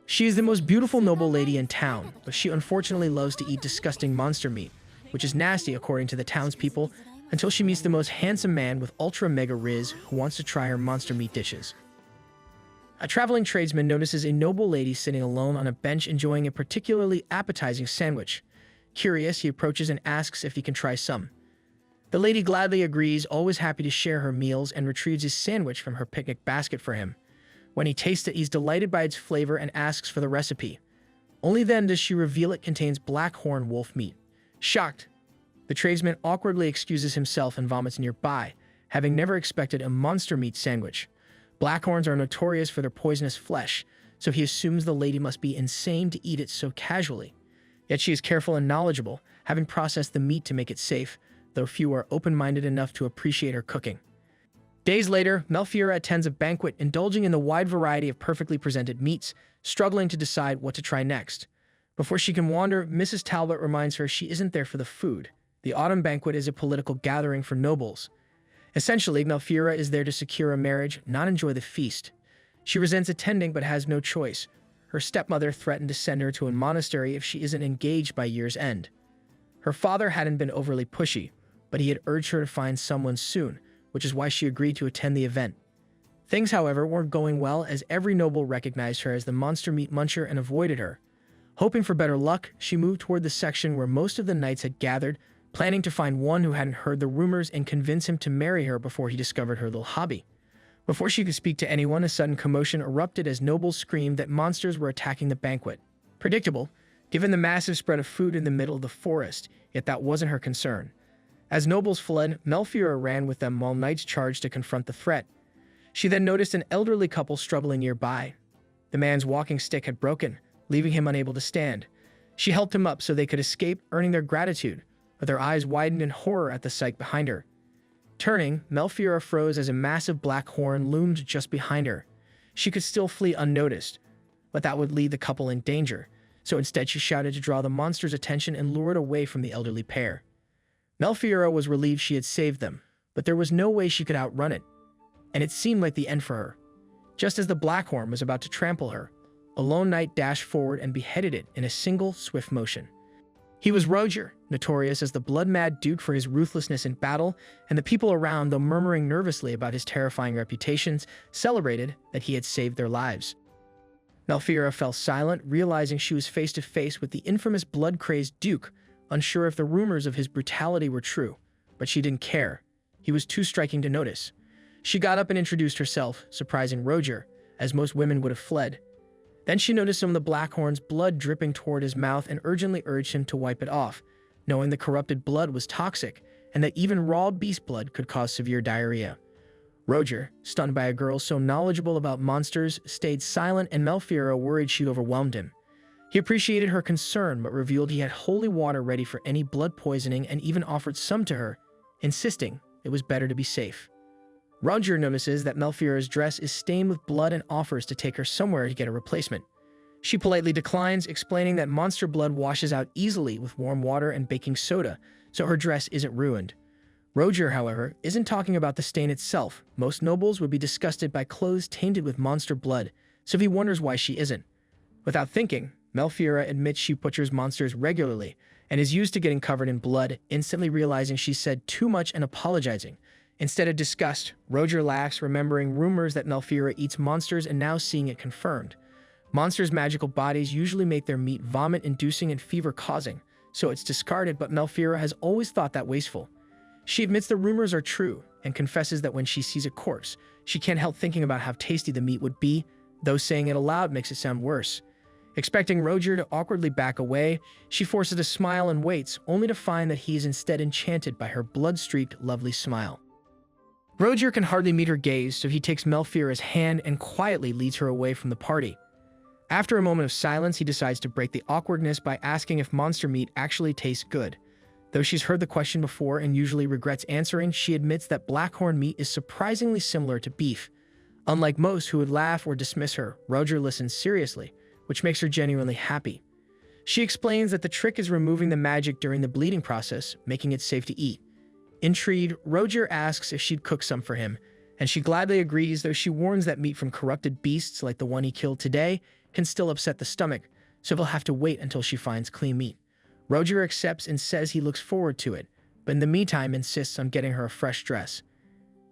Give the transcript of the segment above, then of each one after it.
She is the most beautiful noble lady in town, but she unfortunately loves to eat disgusting monster meat, which is nasty according to the townspeople, until she meets the most handsome man with ultra mega riz who wants to try her monster meat dishes. A traveling tradesman notices a noble lady sitting alone on a bench enjoying a particularly appetizing sandwich. Curious, he approaches and asks if he can try some. The lady gladly agrees, always happy to share her meals, and retrieves his sandwich from her picnic basket for him. When he tastes it, he's delighted by its flavor and asks for the recipe. Only then does she reveal it contains blackhorn wolf meat. Shocked, the tradesman awkwardly excuses himself and vomits nearby, having never expected a monster meat sandwich. Blackhorns are notorious for their poisonous flesh, so he assumes the lady must be insane to eat it so casually. Yet she is careful and knowledgeable, having processed the meat to make it safe, though few are open-minded enough to appreciate her cooking. Days later, Melfiora attends a banquet, indulging in the wide variety of perfectly presented meats, struggling to decide what to try next. Before she can wander, Mrs. Talbot reminds her she isn't there for the food. The autumn banquet is a political gathering for nobles. Essentially, Melfiora is there to secure a marriage, not enjoy the feast. She resents attending but has no choice. Her stepmother threatened to send her to a monastery if she isn't engaged by year's end. Her father hadn't been overly pushy, but he had urged her to find someone soon, which is why she agreed to attend the event. Things, however, weren't going well, as every noble recognized her as the monster meat muncher and avoided her. Hoping for better luck, she moved toward the section where most of the knights had gathered, planning to find one who hadn't heard the rumors and convince him to marry her before he discovered her little hobby. Before she could speak to anyone, a sudden commotion erupted as nobles screamed that monsters were attacking the banquet. Predictable, given the massive spread of food in the middle of the forest, yet that wasn't her concern. As nobles fled, Melfiora ran with them while knights charged to confront the threat. She then noticed an elderly couple struggling nearby. The man's walking stick had broken, leaving him unable to stand. She helped him up so they could escape, earning their gratitude, but their eyes widened in horror at the sight behind her. Turning, Melfiora froze as a massive black horn loomed just behind her. She could still flee unnoticed, but that would leave the couple in danger, so instead she shouted to draw the monster's attention and lure it away from the elderly pair. Melfiora was relieved she had saved them, but there was no way she could outrun it, and it seemed like the end for her. Just as the Blackhorn was about to trample her, a lone knight dashed forward and beheaded it in a single, swift motion. He was Roger, notorious as the blood-mad duke for his ruthlessness in battle, and the people around, though murmuring nervously about his terrifying reputations, celebrated that he had saved their lives. Melfiora fell silent, realizing she was face to face with the infamous blood-crazed duke, unsure if the rumors of his brutality were true, but she didn't care. He was too striking to notice. She got up and introduced herself, surprising Roger, as most women would have fled. Then she noticed some of the Blackhorn's blood dripping toward his mouth and urgently urged him to wipe it off, knowing the corrupted blood was toxic and that even raw beast blood could cause severe diarrhea. Roger, stunned by a girl so knowledgeable about monsters, stayed silent, and Melfiora worried she overwhelmed him. He appreciated her concern, but revealed he had holy water ready for any blood poisoning and even offered some to her, insisting it was better to be safe. Roger notices that Melfiora's dress is stained with blood and offers to take her somewhere to get a replacement. She politely declines, explaining that monster blood washes out easily with warm water and baking soda, so her dress isn't ruined. Roger, however, isn't talking about the stain itself. Most nobles would be disgusted by clothes tainted with monster blood, so he wonders why she isn't. Without thinking, Melfiora admits she butchers monsters regularly and is used to getting covered in blood, instantly realizing she said too much and apologizing. Instead of disgust, Roger laughs, remembering rumors that Melfiora eats monsters and now seeing it confirmed. Monsters' magical bodies usually make their meat vomit-inducing and fever-causing, so it's discarded, but Melfiora has always thought that wasteful. She admits the rumors are true and confesses that when she sees a corpse, she can't help thinking about how tasty the meat would be, though saying it aloud makes it sound worse. Expecting Roger to awkwardly back away, she forces a smile and waits, only to find that he is instead enchanted by her blood-streaked, lovely smile. Roger can hardly meet her gaze, so he takes Melfiora's hand and quietly leads her away from the party. After a moment of silence, he decides to break the awkwardness by asking if monster meat actually tastes good. Though she's heard the question before and usually regrets answering, she admits that blackhorn meat is surprisingly similar to beef. Unlike most who would laugh or dismiss her, Roger listens seriously, which makes her genuinely happy. She explains that the trick is removing the magic during the bleeding process, making it safe to eat. Intrigued, Roger asks if she'd cook some for him, and she gladly agrees, though she warns that meat from corrupted beasts like the one he killed today can still upset the stomach, so he'll have to wait until she finds clean meat. Roger accepts and says he looks forward to it, but in the meantime insists on getting her a fresh dress.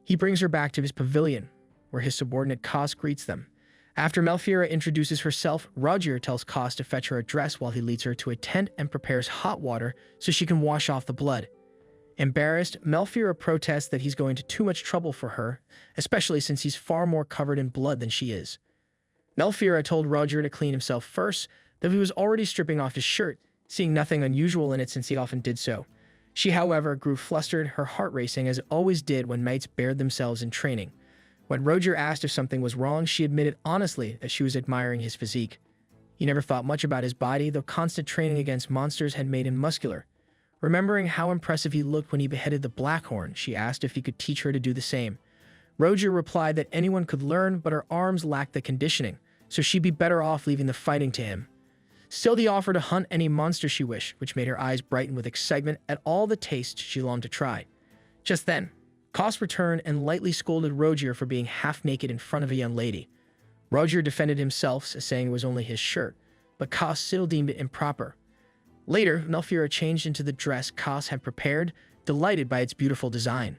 He brings her back to his pavilion, where his subordinate Kos greets them. After Melfiera introduces herself, Roger tells Kos to fetch her a dress while he leads her to a tent and prepares hot water so she can wash off the blood. Embarrassed, Melfiera protests that he's going to too much trouble for her, especially since he's far more covered in blood than she is. Melfiera told Roger to clean himself first, though he was already stripping off his shirt, seeing nothing unusual in it since he often did so. She, however, grew flustered, her heart racing as it always did when mates bared themselves in training. When Roger asked if something was wrong, she admitted honestly that she was admiring his physique. He never thought much about his body, though constant training against monsters had made him muscular. Remembering how impressive he looked when he beheaded the Blackhorn, she asked if he could teach her to do the same. Roger replied that anyone could learn, but her arms lacked the conditioning, so she'd be better off leaving the fighting to him. Still, he offered to hunt any monster she wished, which made her eyes brighten with excitement at all the tastes she longed to try. Just then, Kos returned and lightly scolded Roger for being half-naked in front of a young lady. Roger defended himself, saying it was only his shirt, but Kos still deemed it improper. Later, Melfiera changed into the dress Kos had prepared, delighted by its beautiful design.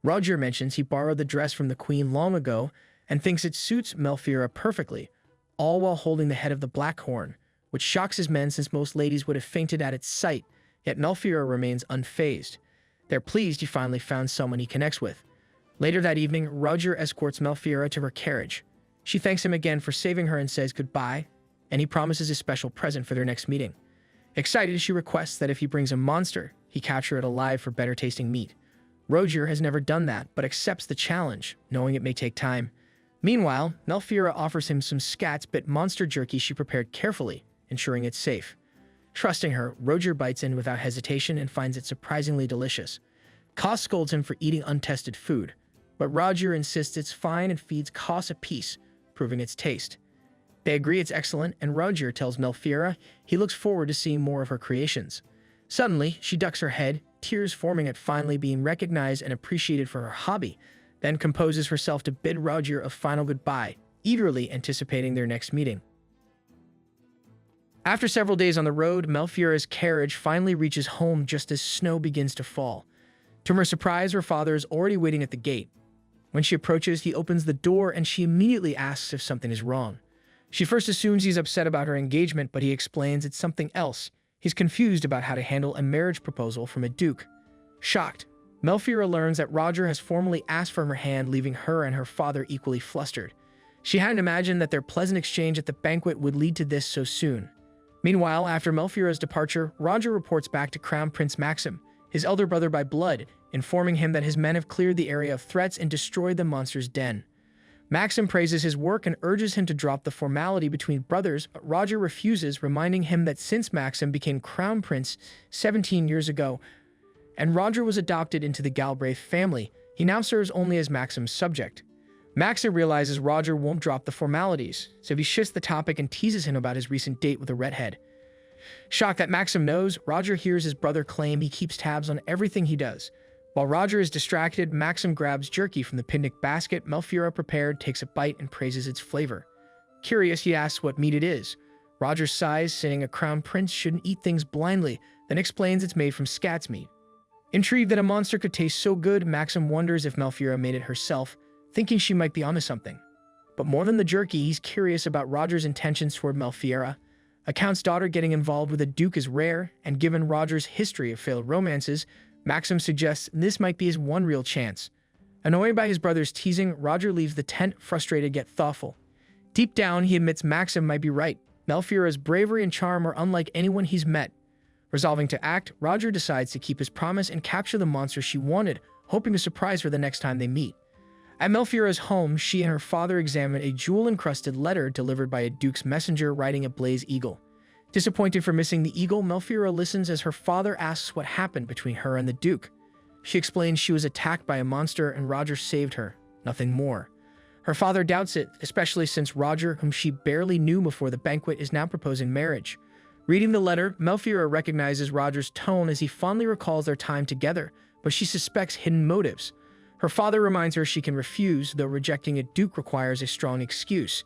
Roger mentions he borrowed the dress from the queen long ago and thinks it suits Melfiera perfectly, all while holding the head of the Blackhorn, which shocks his men since most ladies would have fainted at its sight, yet Melfiera remains unfazed. They're pleased he finally found someone he connects with. Later that evening, Roger escorts Melfiera to her carriage. She thanks him again for saving her and says goodbye, and he promises a special present for their next meeting. Excited, she requests that if he brings a monster, he capture it alive for better tasting meat. Roger has never done that, but accepts the challenge, knowing it may take time. Meanwhile, Melfiera offers him some scat-bit monster jerky she prepared carefully, ensuring it's safe. Trusting her, Roger bites in without hesitation and finds it surprisingly delicious. Kos scolds him for eating untested food, but Roger insists it's fine and feeds Kos a piece, proving its taste. They agree it's excellent, and Roger tells Melfiera he looks forward to seeing more of her creations. Suddenly, she ducks her head, tears forming at finally being recognized and appreciated for her hobby, then composes herself to bid Roger a final goodbye, eagerly anticipating their next meeting. After several days on the road, Melfiera's carriage finally reaches home just as snow begins to fall. To her surprise, her father is already waiting at the gate. When she approaches, he opens the door and she immediately asks if something is wrong. She first assumes he's upset about her engagement, but he explains it's something else. He's confused about how to handle a marriage proposal from a duke. Shocked, Melfiera learns that Roger has formally asked for her hand, leaving her and her father equally flustered. She hadn't imagined that their pleasant exchange at the banquet would lead to this so soon. Meanwhile, after Melfiera's departure, Roger reports back to Crown Prince Maxim, his elder brother by blood, informing him that his men have cleared the area of threats and destroyed the monster's den. Maxim praises his work and urges him to drop the formality between brothers, but Roger refuses, reminding him that since Maxim became crown prince 17 years ago, and Roger was adopted into the Galbraith family, he now serves only as Maxim's subject. Maxim realizes Roger won't drop the formalities, so he shifts the topic and teases him about his recent date with a redhead. Shocked that Maxim knows, Roger hears his brother claim he keeps tabs on everything he does. While Roger is distracted, Maxim grabs jerky from the picnic basket Melfiera prepared, takes a bite, and praises its flavor. Curious, he asks what meat it is. Roger sighs, saying a crown prince shouldn't eat things blindly, then explains it's made from scat's meat. Intrigued that a monster could taste so good, Maxim wonders if Melfiera made it herself, thinking she might be onto something. But more than the jerky, he's curious about Roger's intentions toward Melfiera. A count's daughter getting involved with a duke is rare, and given Roger's history of failed romances, Maxim suggests this might be his one real chance. Annoyed by his brother's teasing, Roger leaves the tent, frustrated yet thoughtful. Deep down, he admits Maxim might be right. Melfiera's bravery and charm are unlike anyone he's met. Resolving to act, Roger decides to keep his promise and capture the monster she wanted, hoping to surprise her the next time they meet. At Melfiera's home, she and her father examine a jewel-encrusted letter delivered by a duke's messenger riding a blaze eagle. Disappointed for missing the eagle, Melfiera listens as her father asks what happened between her and the duke. She explains she was attacked by a monster and Roger saved her, nothing more. Her father doubts it, especially since Roger, whom she barely knew before the banquet, is now proposing marriage. Reading the letter, Melfiera recognizes Roger's tone as he fondly recalls their time together, but she suspects hidden motives. Her father reminds her she can refuse, though rejecting a duke requires a strong excuse.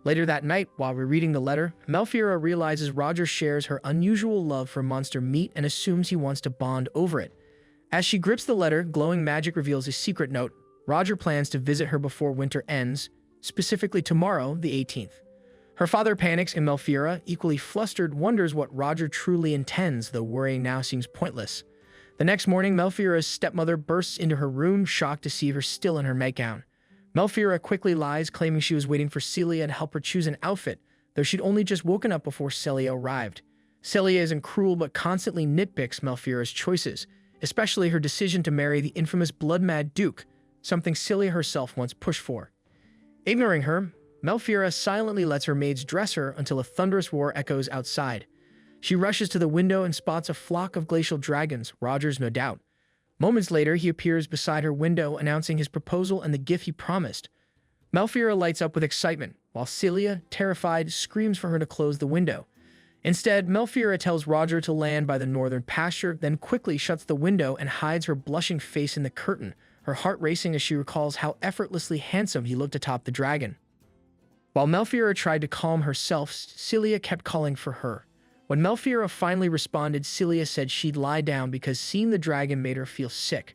Later that night, while rereading the letter, Melfiora realizes Roger shares her unusual love for monster meat and assumes he wants to bond over it. As she grips the letter, glowing magic reveals a secret note. Roger plans to visit her before winter ends, specifically tomorrow, the 18th. Her father panics and Melfiora, equally flustered, wonders what Roger truly intends, though worrying now seems pointless. The next morning, Melfiora's stepmother bursts into her room, shocked to see her still in her nightgown. Melfiora quickly lies, claiming she was waiting for Celia to help her choose an outfit, though she'd only just woken up before Celia arrived. Celia isn't cruel but constantly nitpicks Melfiora's choices, especially her decision to marry the infamous blood-mad Duke, something Celia herself once pushed for. Ignoring her, Melfiora silently lets her maids dress her until a thunderous roar echoes outside. She rushes to the window and spots a flock of glacial dragons, Roger's no doubt. Moments later, he appears beside her window, announcing his proposal and the gift he promised. Melfiora lights up with excitement, while Celia, terrified, screams for her to close the window. Instead, Melfiora tells Roger to land by the northern pasture, then quickly shuts the window and hides her blushing face in the curtain, her heart racing as she recalls how effortlessly handsome he looked atop the dragon. While Melfiora tried to calm herself, Celia kept calling for her. When Melfiora finally responded, Celia said she'd lie down because seeing the dragon made her feel sick.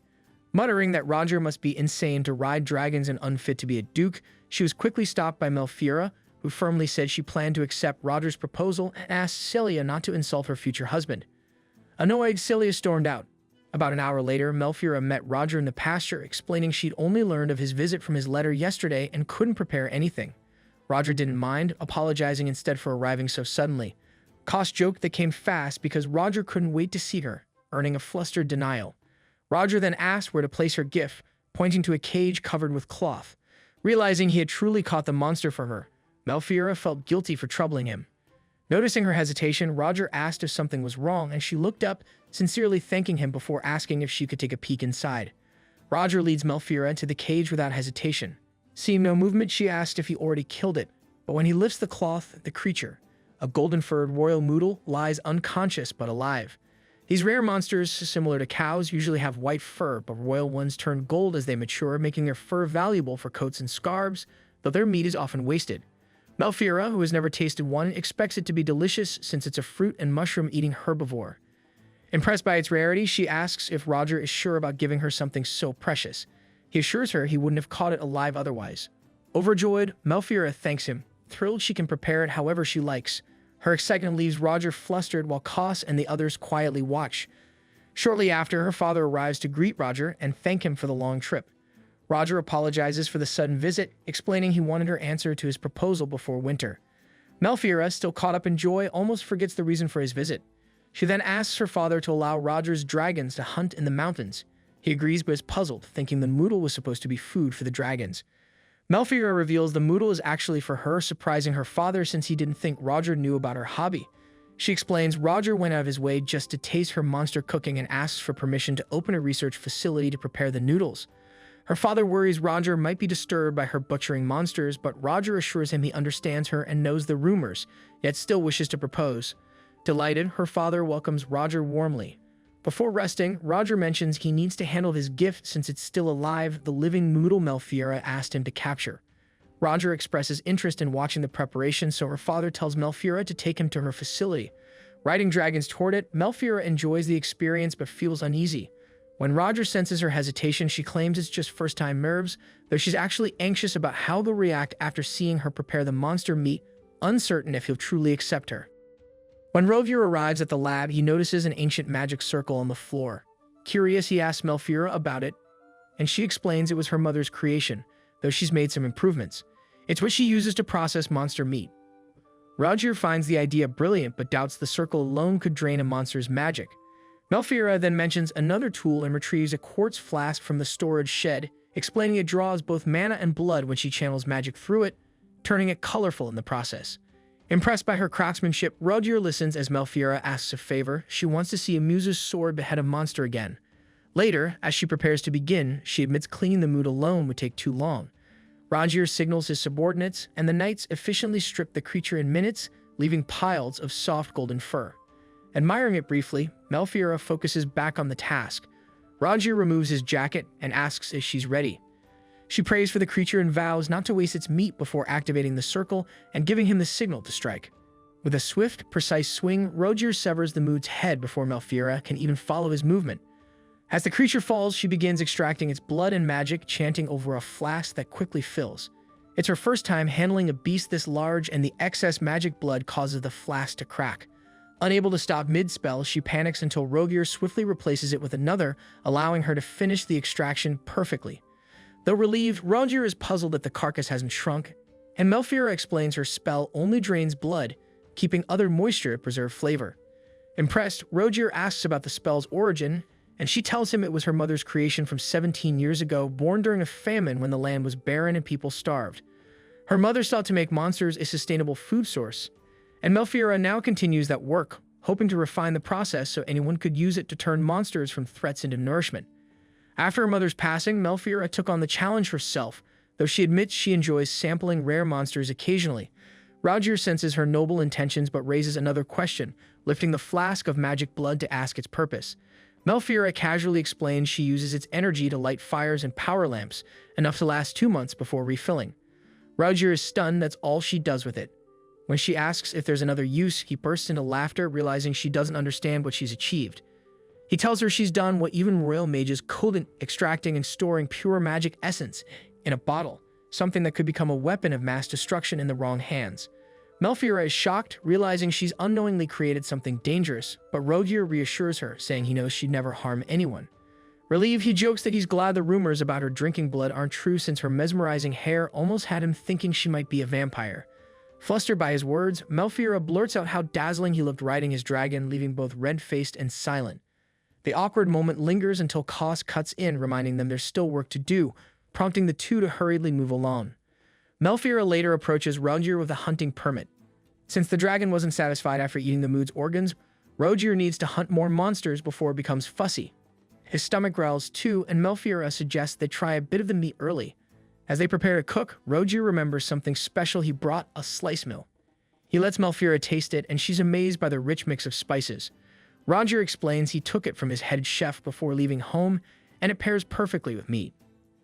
Muttering that Roger must be insane to ride dragons and unfit to be a duke, she was quickly stopped by Melfiora, who firmly said she planned to accept Roger's proposal and asked Celia not to insult her future husband. Annoyed, Celia stormed out. About an hour later, Melfiora met Roger in the pasture, explaining she'd only learned of his visit from his letter yesterday and couldn't prepare anything. Roger didn't mind, apologizing instead for arriving so suddenly. Koss joked that came fast because Roger couldn't wait to see her, earning a flustered denial. Roger then asked where to place her gift, pointing to a cage covered with cloth. Realizing he had truly caught the monster for her, Melfiora felt guilty for troubling him. Noticing her hesitation, Roger asked if something was wrong, and she looked up, sincerely thanking him before asking if she could take a peek inside. Roger leads Melfiora into the cage without hesitation. Seeing no movement, she asked if he already killed it, but when he lifts the cloth, the creature, a golden-furred royal moodle, lies unconscious but alive. These rare monsters, similar to cows, usually have white fur, but royal ones turn gold as they mature, making their fur valuable for coats and scarves, though their meat is often wasted. Melfiora, who has never tasted one, expects it to be delicious since it's a fruit and mushroom-eating herbivore. Impressed by its rarity, she asks if Roger is sure about giving her something so precious. He assures her he wouldn't have caught it alive otherwise. Overjoyed, Melfiora thanks him, thrilled she can prepare it however she likes. Her excitement leaves Roger flustered while Koss and the others quietly watch. Shortly after, her father arrives to greet Roger and thank him for the long trip. Roger apologizes for the sudden visit, explaining he wanted her answer to his proposal before winter. Melfiora, still caught up in joy, almost forgets the reason for his visit. She then asks her father to allow Roger's dragons to hunt in the mountains. He agrees but is puzzled, thinking the moodle was supposed to be food for the dragons. Melfiora reveals the moodle is actually for her, surprising her father since he didn't think Roger knew about her hobby. She explains Roger went out of his way just to taste her monster cooking and asks for permission to open a research facility to prepare the noodles. Her father worries Roger might be disturbed by her butchering monsters, but Roger assures him he understands her and knows the rumors, yet still wishes to propose. Delighted, her father welcomes Roger warmly. Before resting, Roger mentions he needs to handle his gift since it's still alive, the living moodle Melfiora asked him to capture. Roger expresses interest in watching the preparation, so her father tells Melfiora to take him to her facility. Riding dragons toward it, Melfiora enjoys the experience but feels uneasy. When Roger senses her hesitation, she claims it's just first-time nerves, though she's actually anxious about how they'll react after seeing her prepare the monster meat, uncertain if he'll truly accept her. When Rovier arrives at the lab, he notices an ancient magic circle on the floor. Curious, he asks Melfiora about it, and she explains it was her mother's creation, though she's made some improvements. It's what she uses to process monster meat. Roger finds the idea brilliant, but doubts the circle alone could drain a monster's magic. Melfiora then mentions another tool and retrieves a quartz flask from the storage shed, explaining it draws both mana and blood when she channels magic through it, turning it colorful in the process. Impressed by her craftsmanship, Roger listens as Melfiora asks a favor. She wants to see a muse's sword behead a monster again. Later, as she prepares to begin, she admits cleaning the mood alone would take too long. Roger signals his subordinates, and the knights efficiently strip the creature in minutes, leaving piles of soft golden fur. Admiring it briefly, Melfiora focuses back on the task. Roger removes his jacket and asks if she's ready. She prays for the creature and vows not to waste its meat before activating the circle and giving him the signal to strike. With a swift, precise swing, Rogier severs the mood's head before Malfeira can even follow his movement. As the creature falls, she begins extracting its blood and magic, chanting over a flask that quickly fills. It's her first time handling a beast this large, and the excess magic blood causes the flask to crack. Unable to stop mid-spell, she panics until Rogier swiftly replaces it with another, allowing her to finish the extraction perfectly. Though relieved, Rogier is puzzled that the carcass hasn't shrunk, and Malfeira explains her spell only drains blood, keeping other moisture to preserve flavor. Impressed, Rogier asks about the spell's origin, and she tells him it was her mother's creation from 17 years ago, born during a famine when the land was barren and people starved. Her mother sought to make monsters a sustainable food source, and Malfeira now continues that work, hoping to refine the process so anyone could use it to turn monsters from threats into nourishment. After her mother's passing, Malfeira took on the challenge herself, though she admits she enjoys sampling rare monsters occasionally. Rogier senses her noble intentions but raises another question, lifting the flask of magic blood to ask its purpose. Malfeira casually explains she uses its energy to light fires and power lamps, enough to last 2 months before refilling. Rogier is stunned that's all she does with it. When she asks if there's another use, he bursts into laughter, realizing she doesn't understand what she's achieved. He tells her she's done what even royal mages couldn't, extracting and storing pure magic essence in a bottle, something that could become a weapon of mass destruction in the wrong hands. Malfeira is shocked, realizing she's unknowingly created something dangerous, but Rogier reassures her, saying he knows she'd never harm anyone. Relieved, he jokes that he's glad the rumors about her drinking blood aren't true since her mesmerizing hair almost had him thinking she might be a vampire. Flustered by his words, Malfeira blurts out how dazzling he looked riding his dragon, leaving both red-faced and silent. The awkward moment lingers until Kos cuts in, reminding them there's still work to do, prompting the two to hurriedly move along. Malfeira later approaches Rogier with a hunting permit. Since the dragon wasn't satisfied after eating the mood's organs, Rogier needs to hunt more monsters before it becomes fussy. His stomach growls too, and Malfeira suggests they try a bit of the meat early. As they prepare to cook, Rogier remembers something special he brought, a slice mill. He lets Malfeira taste it, and she's amazed by the rich mix of spices. Rogier explains he took it from his head chef before leaving home, and it pairs perfectly with meat.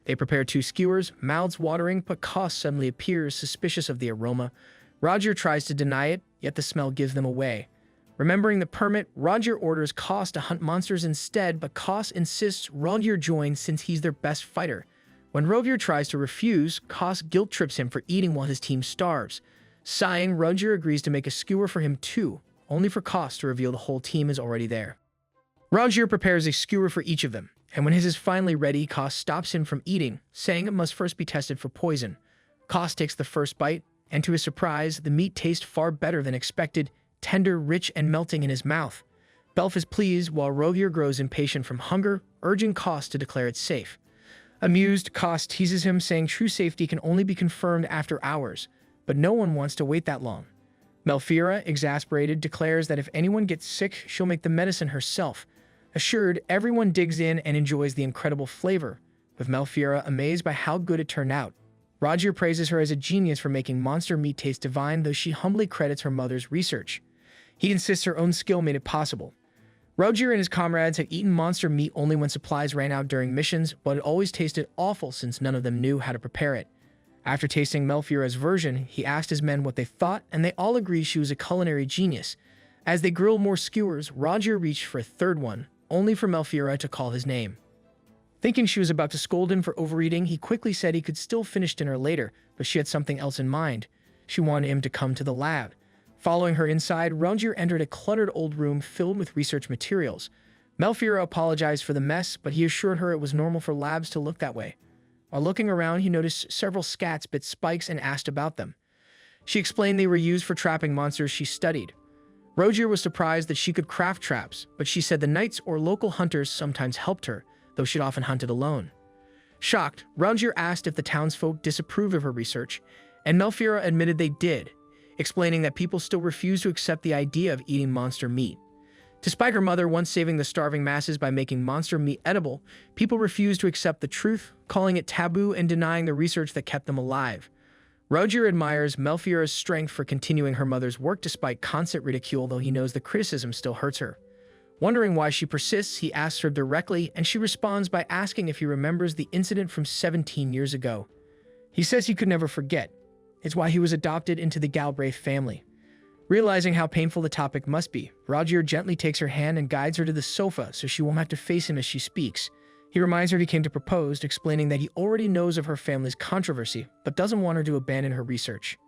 They prepare 2 skewers, mouths watering, but Kos suddenly appears, suspicious of the aroma. Rogier tries to deny it, yet the smell gives them away. Remembering the permit, Rogier orders Kos to hunt monsters instead, but Kos insists Rogier join since he's their best fighter. When Rogier tries to refuse, Kos guilt-trips him for eating while his team starves. Sighing, Rogier agrees to make a skewer for him too, only for Kos to reveal the whole team is already there. Rogier prepares a skewer for each of them, and when his is finally ready, Kos stops him from eating, saying it must first be tested for poison. Kos takes the first bite, and to his surprise, the meat tastes far better than expected, tender, rich, and melting in his mouth. Belf is pleased, while Rogier grows impatient from hunger, urging Kos to declare it safe. Amused, Kos teases him, saying true safety can only be confirmed after hours, but no one wants to wait that long. Malfeira, exasperated, declares that if anyone gets sick, she'll make the medicine herself. Assured, everyone digs in and enjoys the incredible flavor, with Malfeira amazed by how good it turned out. Rogier praises her as a genius for making monster meat taste divine, though she humbly credits her mother's research. He insists her own skill made it possible. Rogier and his comrades had eaten monster meat only when supplies ran out during missions, but it always tasted awful since none of them knew how to prepare it. After tasting Malfeira's version, he asked his men what they thought, and they all agreed she was a culinary genius. As they grilled more skewers, Rogier reached for a third one, only for Malfeira to call his name. Thinking she was about to scold him for overeating, he quickly said he could still finish dinner later, but she had something else in mind. She wanted him to come to the lab. Following her inside, Rogier entered a cluttered old room filled with research materials. Malfeira apologized for the mess, but he assured her it was normal for labs to look that way. While looking around, he noticed several scats bit spikes and asked about them. She explained they were used for trapping monsters she studied. Rogier was surprised that she could craft traps, but she said the knights or local hunters sometimes helped her, though she'd often hunted alone. Shocked, Rogier asked if the townsfolk disapproved of her research, and Malfeira admitted they did, explaining that people still refuse to accept the idea of eating monster meat. Despite her mother once saving the starving masses by making monster meat edible, people refused to accept the truth, calling it taboo and denying the research that kept them alive. Rogier admires Malfeira's strength for continuing her mother's work despite constant ridicule, though he knows the criticism still hurts her. Wondering why she persists, he asks her directly, and she responds by asking if he remembers the incident from 17 years ago. He says he could never forget. It's why he was adopted into the Galbraith family. Realizing how painful the topic must be, Roger gently takes her hand and guides her to the sofa so she won't have to face him as she speaks. He reminds her he came to propose, explaining that he already knows of her family's controversy, but doesn't want her to abandon her research.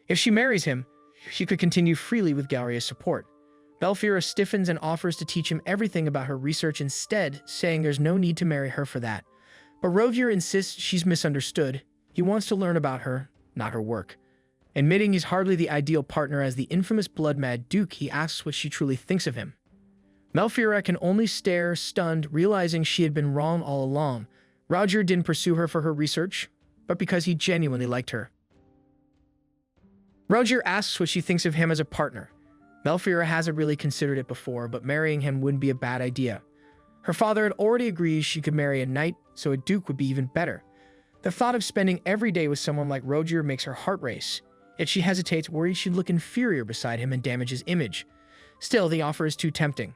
If she marries him, she could continue freely with Galria's support. Melfiora stiffens and offers to teach him everything about her research instead, saying there's no need to marry her for that. But Rogier insists she's misunderstood. He wants to learn about her, not her work. Admitting he's hardly the ideal partner as the infamous blood-mad Duke, he asks what she truly thinks of him. Melfiora can only stare, stunned, realizing she had been wrong all along. Roger didn't pursue her for her research, but because he genuinely liked her. Roger asks what she thinks of him as a partner. Melfiora hasn't really considered it before, but marrying him wouldn't be a bad idea. Her father had already agreed she could marry a knight, so a duke would be even better. The thought of spending every day with someone like Roger makes her heart race. Yet she hesitates, worried she'd look inferior beside him and damage his image. Still, the offer is too tempting.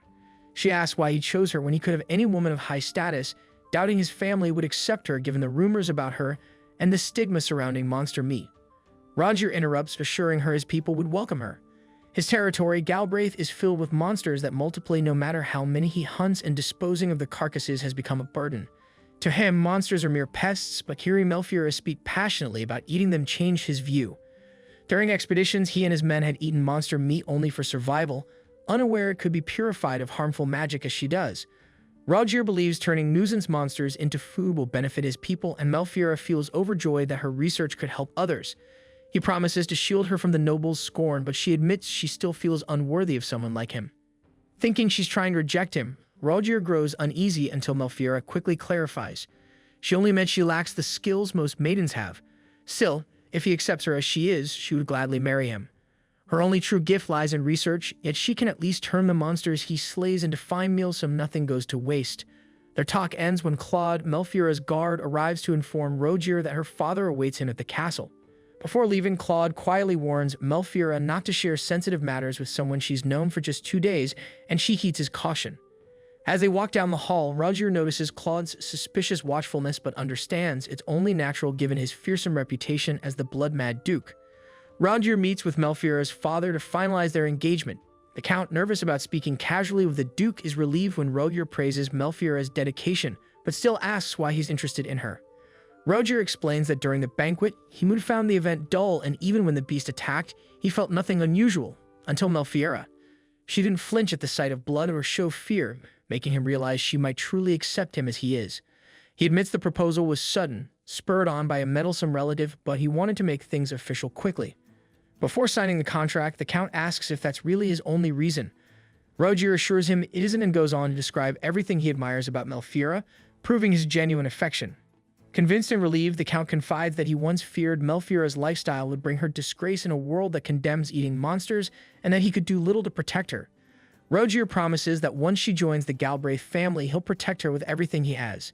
She asks why he chose her when he could have any woman of high status, doubting his family would accept her given the rumors about her and the stigma surrounding monster meat. Roger interrupts, assuring her his people would welcome her. His territory, Galbraith, is filled with monsters that multiply no matter how many he hunts, and disposing of the carcasses has become a burden. To him, monsters are mere pests, but hearing Melfiora speak passionately about eating them changed his view. During expeditions, he and his men had eaten monster meat only for survival, unaware it could be purified of harmful magic as she does. Roger believes turning nuisance monsters into food will benefit his people, and Melfiora feels overjoyed that her research could help others. He promises to shield her from the noble's scorn, but she admits she still feels unworthy of someone like him. Thinking she's trying to reject him, Roger grows uneasy until Melfiora quickly clarifies. She only meant she lacks the skills most maidens have. Still, if he accepts her as she is, she would gladly marry him. Her only true gift lies in research, yet she can at least turn the monsters he slays into fine meals so nothing goes to waste. Their talk ends when Claude, Melfiora's guard, arrives to inform Roger that her father awaits him at the castle. Before leaving, Claude quietly warns Melfiora not to share sensitive matters with someone she's known for just 2 days, and she heeds his caution. As they walk down the hall, Roger notices Claude's suspicious watchfulness but understands it's only natural given his fearsome reputation as the blood-mad Duke. Roger meets with Melfiora's father to finalize their engagement. The Count, nervous about speaking casually with the Duke, is relieved when Roger praises Melfiora's dedication, but still asks why he's interested in her. Roger explains that during the banquet, he would have found the event dull, and even when the beast attacked, he felt nothing unusual, until Melfiora. She didn't flinch at the sight of blood or show fear, making him realize she might truly accept him as he is. He admits the proposal was sudden, spurred on by a meddlesome relative, but he wanted to make things official quickly. Before signing the contract, the Count asks if that's really his only reason. Roger assures him it isn't and goes on to describe everything he admires about Melfiora, proving his genuine affection. Convinced and relieved, the Count confides that he once feared Melfiora's lifestyle would bring her disgrace in a world that condemns eating monsters, and that he could do little to protect her. Roger promises that once she joins the Galbraith family, he'll protect her with everything he has.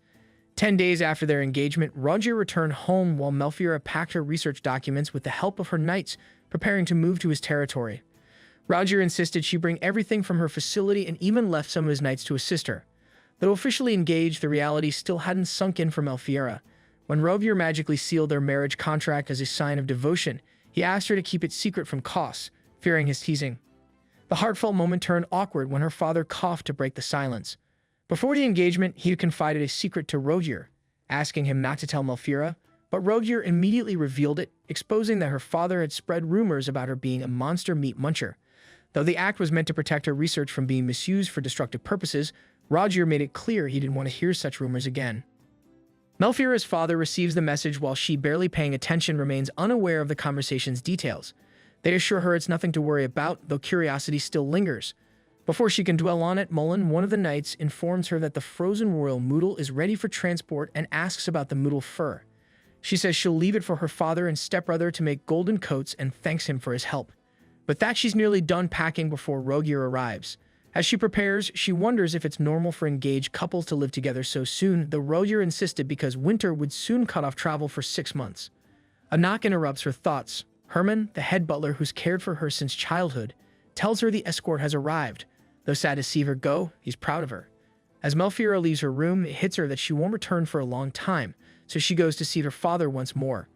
10 days after their engagement, Roger returned home while Melfiora packed her research documents with the help of her knights, preparing to move to his territory. Roger insisted she bring everything from her facility and even left some of his knights to assist her. Though officially engaged, the reality still hadn't sunk in for Melfiora. When Roger magically sealed their marriage contract as a sign of devotion, he asked her to keep it secret from Koss, fearing his teasing. The heartfelt moment turned awkward when her father coughed to break the silence. Before the engagement, he had confided a secret to Roger, asking him not to tell Melfiora, but Roger immediately revealed it, exposing that her father had spread rumors about her being a monster meat muncher. Though the act was meant to protect her research from being misused for destructive purposes, Roger made it clear he didn't want to hear such rumors again. Melfiora's father receives the message while she, barely paying attention, remains unaware of the conversation's details. They assure her it's nothing to worry about, though curiosity still lingers. Before she can dwell on it, Mullen, one of the knights, informs her that the frozen royal moodle is ready for transport and asks about the moodle fur. She says she'll leave it for her father and stepbrother to make golden coats and thanks him for his help. But that she's nearly done packing before Rogier arrives. As she prepares, she wonders if it's normal for engaged couples to live together so soon, though Roger insisted because winter would soon cut off travel for 6 months. A knock interrupts her thoughts. Herman, the head butler who's cared for her since childhood, tells her the escort has arrived. Though sad to see her go, he's proud of her. As Melfiora leaves her room, it hits her that she won't return for a long time, so she goes to see her father once more.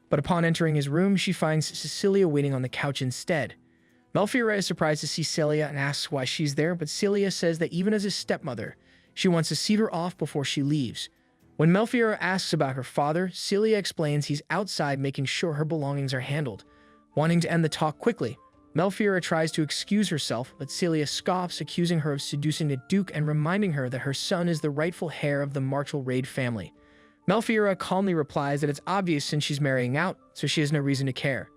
But upon entering his room, she finds Cecilia waiting on the couch instead. Melfiora is surprised to see Celia and asks why she's there, but Celia says that even as his stepmother, she wants to see her off before she leaves. When Melfiora asks about her father, Celia explains he's outside making sure her belongings are handled. Wanting to end the talk quickly, Melfiora tries to excuse herself, but Celia scoffs, accusing her of seducing the Duke and reminding her that her son is the rightful heir of the Martial Raid family. Melfiora calmly replies that it's obvious since she's marrying out, so she has no reason to care.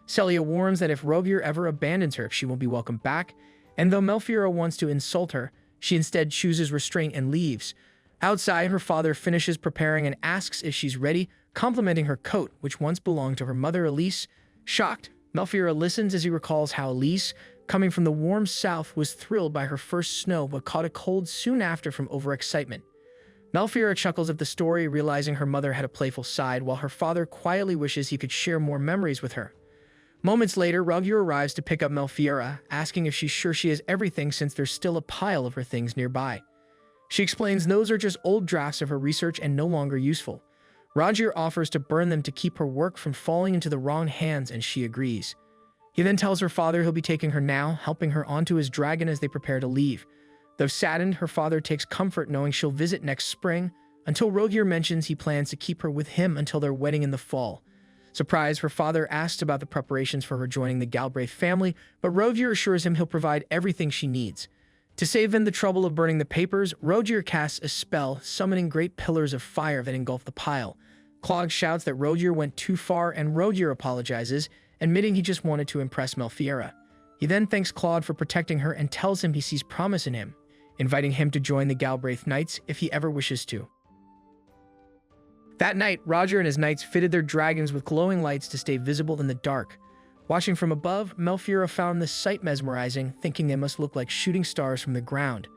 Celia warns that if Rogier ever abandons her, she won't be welcomed back, and though Melfiora wants to insult her, she instead chooses restraint and leaves. Outside, her father finishes preparing and asks if she's ready, complimenting her coat, which once belonged to her mother Elise. Shocked, Melfiora listens as he recalls how Elise, coming from the warm south, was thrilled by her first snow but caught a cold soon after from overexcitement. Melfiora chuckles at the story, realizing her mother had a playful side, while her father quietly wishes he could share more memories with her. Moments later, Rogier arrives to pick up Melfiora, asking if she's sure she has everything since there's still a pile of her things nearby. She explains those are just old drafts of her research and no longer useful. Rogier offers to burn them to keep her work from falling into the wrong hands, and she agrees. He then tells her father he'll be taking her now, helping her onto his dragon as they prepare to leave. Though saddened, her father takes comfort knowing she'll visit next spring, until Rogier mentions he plans to keep her with him until their wedding in the fall. Surprised, her father asks about the preparations for her joining the Galbraith family, but Rogier assures him he'll provide everything she needs. To save them the trouble of burning the papers, Rogier casts a spell, summoning great pillars of fire that engulf the pile. Claude shouts that Rogier went too far, and Rogier apologizes, admitting he just wanted to impress Melfiora. He then thanks Claude for protecting her and tells him he sees promise in him, inviting him to join the Galbraith Knights if he ever wishes to. That night, Rogier and his knights fitted their dragons with glowing lights to stay visible in the dark. Watching from above, Melfiora found the sight mesmerizing, thinking they must look like shooting stars from the ground.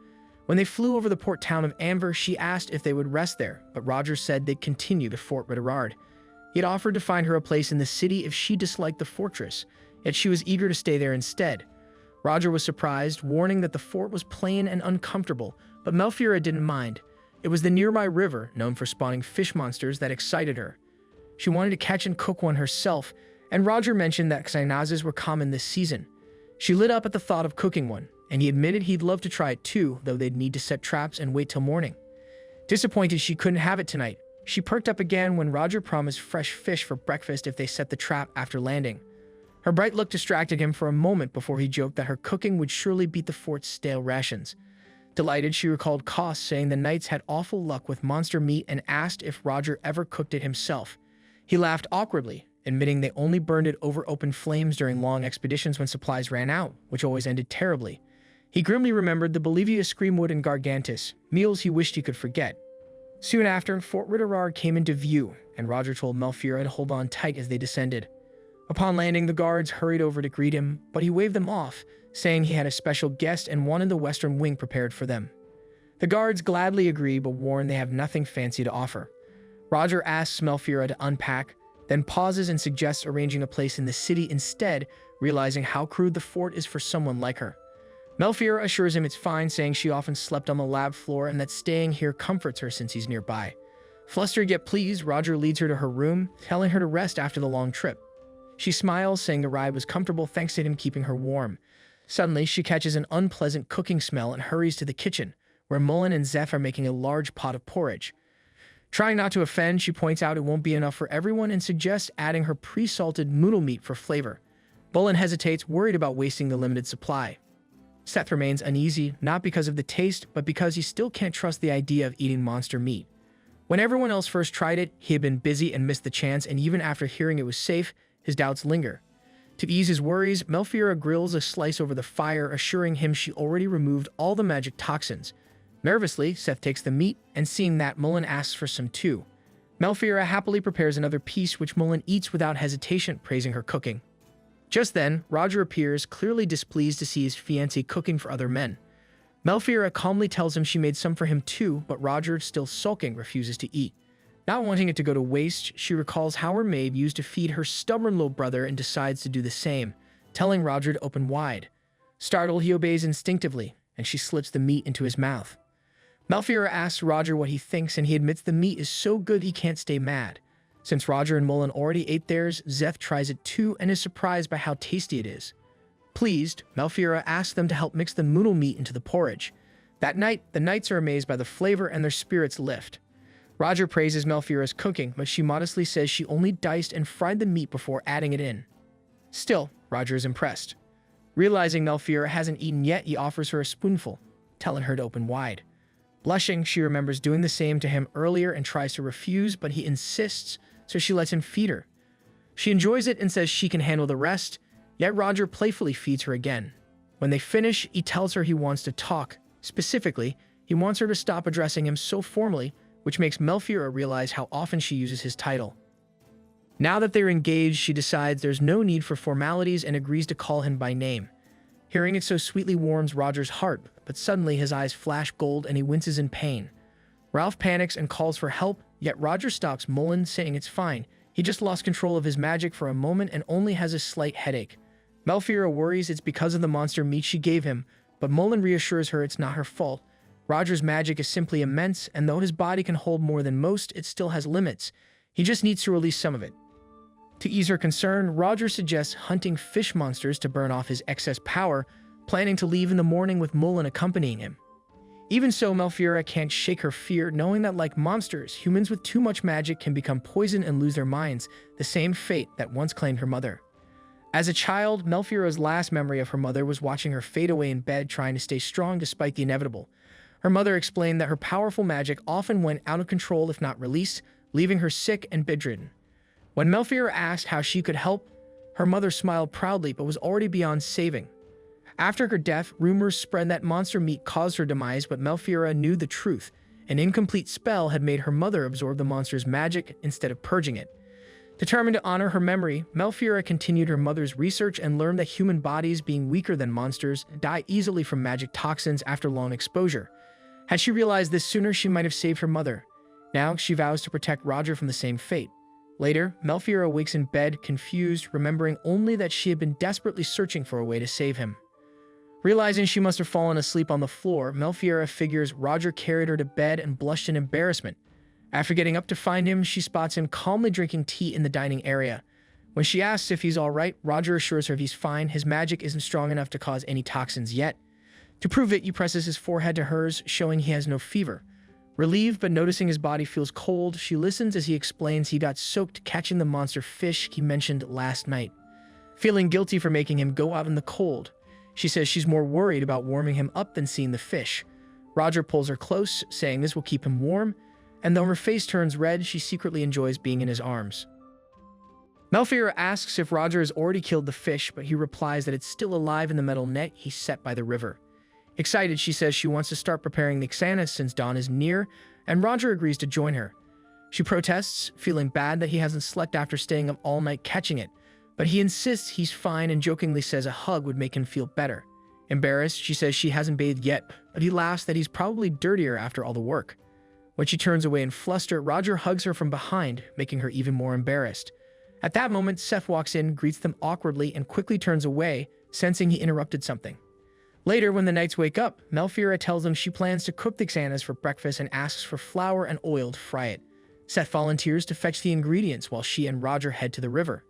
When they flew over the port town of Anver, she asked if they would rest there, but Rogier said they'd continue to Fort Ritterard. He had offered to find her a place in the city if she disliked the fortress, yet she was eager to stay there instead. Rogier was surprised, warning that the fort was plain and uncomfortable, but Melfiora didn't mind. It was the nearby river, known for spawning fish monsters, that excited her. She wanted to catch and cook one herself, and Rogier mentioned that xynazes were common this season. She lit up at the thought of cooking one, and he admitted he'd love to try it too, though they'd need to set traps and wait till morning. Disappointed she couldn't have it tonight, she perked up again when Rogier promised fresh fish for breakfast if they set the trap after landing. Her bright look distracted him for a moment before he joked that her cooking would surely beat the fort's stale rations. Delighted, she recalled Koss saying the knights had awful luck with monster meat and asked if Rogier ever cooked it himself. He laughed awkwardly, admitting they only burned it over open flames during long expeditions when supplies ran out, which always ended terribly. He grimly remembered the Bolivia Screamwood and Gargantus, meals he wished he could forget. Soon after, Fort Ritterard came into view, and Rogier told Melfiora to hold on tight as they descended. Upon landing, the guards hurried over to greet him, but he waved them off, saying he had a special guest and wanted the western wing prepared for them. The guards gladly agree, but warn they have nothing fancy to offer. Rogier asks Melfiora to unpack, then pauses and suggests arranging a place in the city instead, realizing how crude the fort is for someone like her. Melfiora assures him it's fine, saying she often slept on the lab floor and that staying here comforts her since he's nearby. Flustered yet pleased, Rogier leads her to her room, telling her to rest after the long trip. She smiles, saying the ride was comfortable thanks to him keeping her warm. Suddenly, she catches an unpleasant cooking smell and hurries to the kitchen, where Mullen and Zeph are making a large pot of porridge. Trying not to offend, she points out it won't be enough for everyone and suggests adding her pre-salted noodle meat for flavor. Mullen hesitates, worried about wasting the limited supply. Seth remains uneasy, not because of the taste, but because he still can't trust the idea of eating monster meat. When everyone else first tried it, he had been busy and missed the chance, and even after hearing it was safe, his doubts linger. To ease his worries, Melfiora grills a slice over the fire, assuring him she already removed all the magic toxins. Nervously, Seth takes the meat, and seeing that, Mullen asks for some too. Melfiora happily prepares another piece, which Mullen eats without hesitation, praising her cooking. Just then, Rogier appears, clearly displeased to see his fiancée cooking for other men. Melfiora calmly tells him she made some for him too, but Rogier, still sulking, refuses to eat. Not wanting it to go to waste, she recalls how her maid used to feed her stubborn little brother and decides to do the same, telling Rogier to open wide. Startled, he obeys instinctively, and she slips the meat into his mouth. Malfeora asks Roger what he thinks, and he admits the meat is so good he can't stay mad. Since Roger and Mullen already ate theirs, Zeph tries it too and is surprised by how tasty it is. Pleased, Malfeora asks them to help mix the noodle meat into the porridge. That night, the knights are amazed by the flavor and their spirits lift. Roger praises Malfeora's cooking, but she modestly says she only diced and fried the meat before adding it in. Still, Roger is impressed. Realizing Malfeora hasn't eaten yet, he offers her a spoonful, telling her to open wide. Blushing, she remembers doing the same to him earlier and tries to refuse, but he insists, so she lets him feed her. She enjoys it and says she can handle the rest, yet Roger playfully feeds her again. When they finish, he tells her he wants to talk. Specifically, he wants her to stop addressing him so formally, which makes Malfeora realize how often she uses his title. Now that they're engaged, she decides there's no need for formalities and agrees to call him by name. Hearing it so sweetly warms Roger's heart, but suddenly his eyes flash gold and he winces in pain. Ralph panics and calls for help, yet Roger stops Mullen, saying it's fine. He just lost control of his magic for a moment and only has a slight headache. Malfeora worries it's because of the monster meat she gave him, but Mullen reassures her it's not her fault. Roger's magic is simply immense, and though his body can hold more than most, it still has limits. He just needs to release some of it. To ease her concern, Roger suggests hunting fish monsters to burn off his excess power, planning to leave in the morning with Mullen accompanying him. Even so, Malfeora can't shake her fear, knowing that like monsters, humans with too much magic can become poisoned and lose their minds, the same fate that once claimed her mother. As a child, Malfeora's last memory of her mother was watching her fade away in bed, trying to stay strong despite the inevitable. Her mother explained that her powerful magic often went out of control if not released, leaving her sick and bedridden. When Malfeora asked how she could help, her mother smiled proudly but was already beyond saving. After her death, rumors spread that monster meat caused her demise, but Malfeora knew the truth. An incomplete spell had made her mother absorb the monster's magic instead of purging it. Determined to honor her memory, Malfeora continued her mother's research and learned that human bodies, being weaker than monsters, die easily from magic toxins after long exposure. Had she realized this sooner, she might have saved her mother. Now, she vows to protect Roger from the same fate. Later, Malfeora wakes in bed, confused, remembering only that she had been desperately searching for a way to save him. Realizing she must have fallen asleep on the floor, Malfeora figures Roger carried her to bed and blushed in embarrassment. After getting up to find him, she spots him calmly drinking tea in the dining area. When she asks if he's alright, Roger assures her he's fine. His magic isn't strong enough to cause any toxins yet. To prove it, he presses his forehead to hers, showing he has no fever. Relieved but noticing his body feels cold, she listens as he explains he got soaked catching the monster fish he mentioned last night. Feeling guilty for making him go out in the cold, she says she's more worried about warming him up than seeing the fish. Roger pulls her close, saying this will keep him warm, and though her face turns red, she secretly enjoys being in his arms. Malfeora asks if Roger has already killed the fish, but he replies that it's still alive in the metal net he set by the river. Excited, she says she wants to start preparing the Xanas since dawn is near, and Roger agrees to join her. She protests, feeling bad that he hasn't slept after staying up all night catching it, but he insists he's fine and jokingly says a hug would make him feel better. Embarrassed, she says she hasn't bathed yet, but he laughs that he's probably dirtier after all the work. When she turns away in fluster, Roger hugs her from behind, making her even more embarrassed. At that moment, Seth walks in, greets them awkwardly, and quickly turns away, sensing he interrupted something. Later, when the knights wake up, Malfeora tells them she plans to cook the Xanas for breakfast and asks for flour and oil to fry it. Seth volunteers to fetch the ingredients while she and Roger head to the river.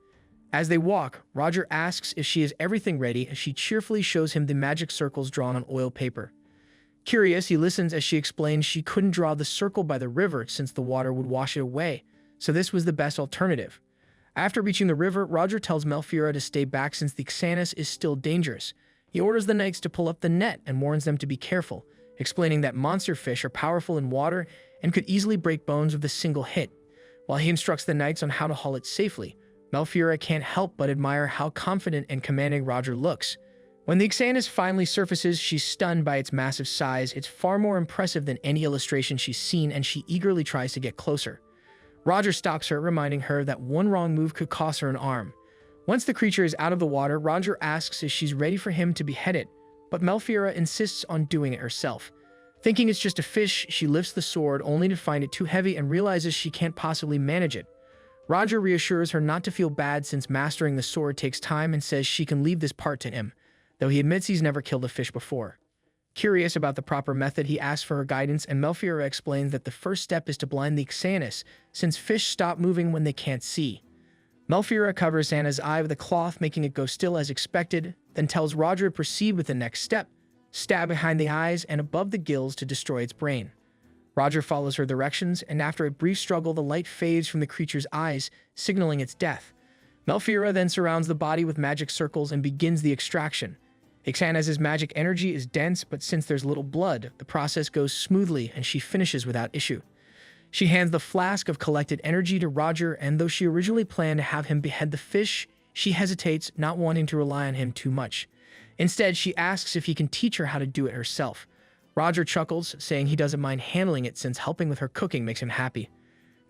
As they walk, Roger asks if she has everything ready as she cheerfully shows him the magic circles drawn on oil paper. Curious, he listens as she explains she couldn't draw the circle by the river since the water would wash it away, so this was the best alternative. After reaching the river, Roger tells Malfeora to stay back since the Xanas is still dangerous. He orders the knights to pull up the net and warns them to be careful, explaining that monster fish are powerful in water and could easily break bones with a single hit. While he instructs the knights on how to haul it safely, Malfeora can't help but admire how confident and commanding Roger looks. When the Xanas finally surfaces, she's stunned by its massive size. It's far more impressive than any illustration she's seen, and she eagerly tries to get closer. Roger stops her, reminding her that one wrong move could cost her an arm. Once the creature is out of the water, Roger asks if she's ready for him to behead it, but Malfeora insists on doing it herself. Thinking it's just a fish, she lifts the sword only to find it too heavy and realizes she can't possibly manage it. Roger reassures her not to feel bad since mastering the sword takes time and says she can leave this part to him, though he admits he's never killed a fish before. Curious about the proper method, he asks for her guidance, and Melfiora explains that the first step is to blind the Xanas, since fish stop moving when they can't see. Melfiora covers Xana's eye with a cloth, making it go still as expected, then tells Roger to proceed with the next step, stab behind the eyes and above the gills to destroy its brain. Roger follows her directions, and after a brief struggle, the light fades from the creature's eyes, signaling its death. Melfiora then surrounds the body with magic circles and begins the extraction. Xana's magic energy is dense, but since there's little blood, the process goes smoothly and she finishes without issue. She hands the flask of collected energy to Roger, and though she originally planned to have him behead the fish, she hesitates, not wanting to rely on him too much. Instead, she asks if he can teach her how to do it herself. Roger chuckles, saying he doesn't mind handling it since helping with her cooking makes him happy.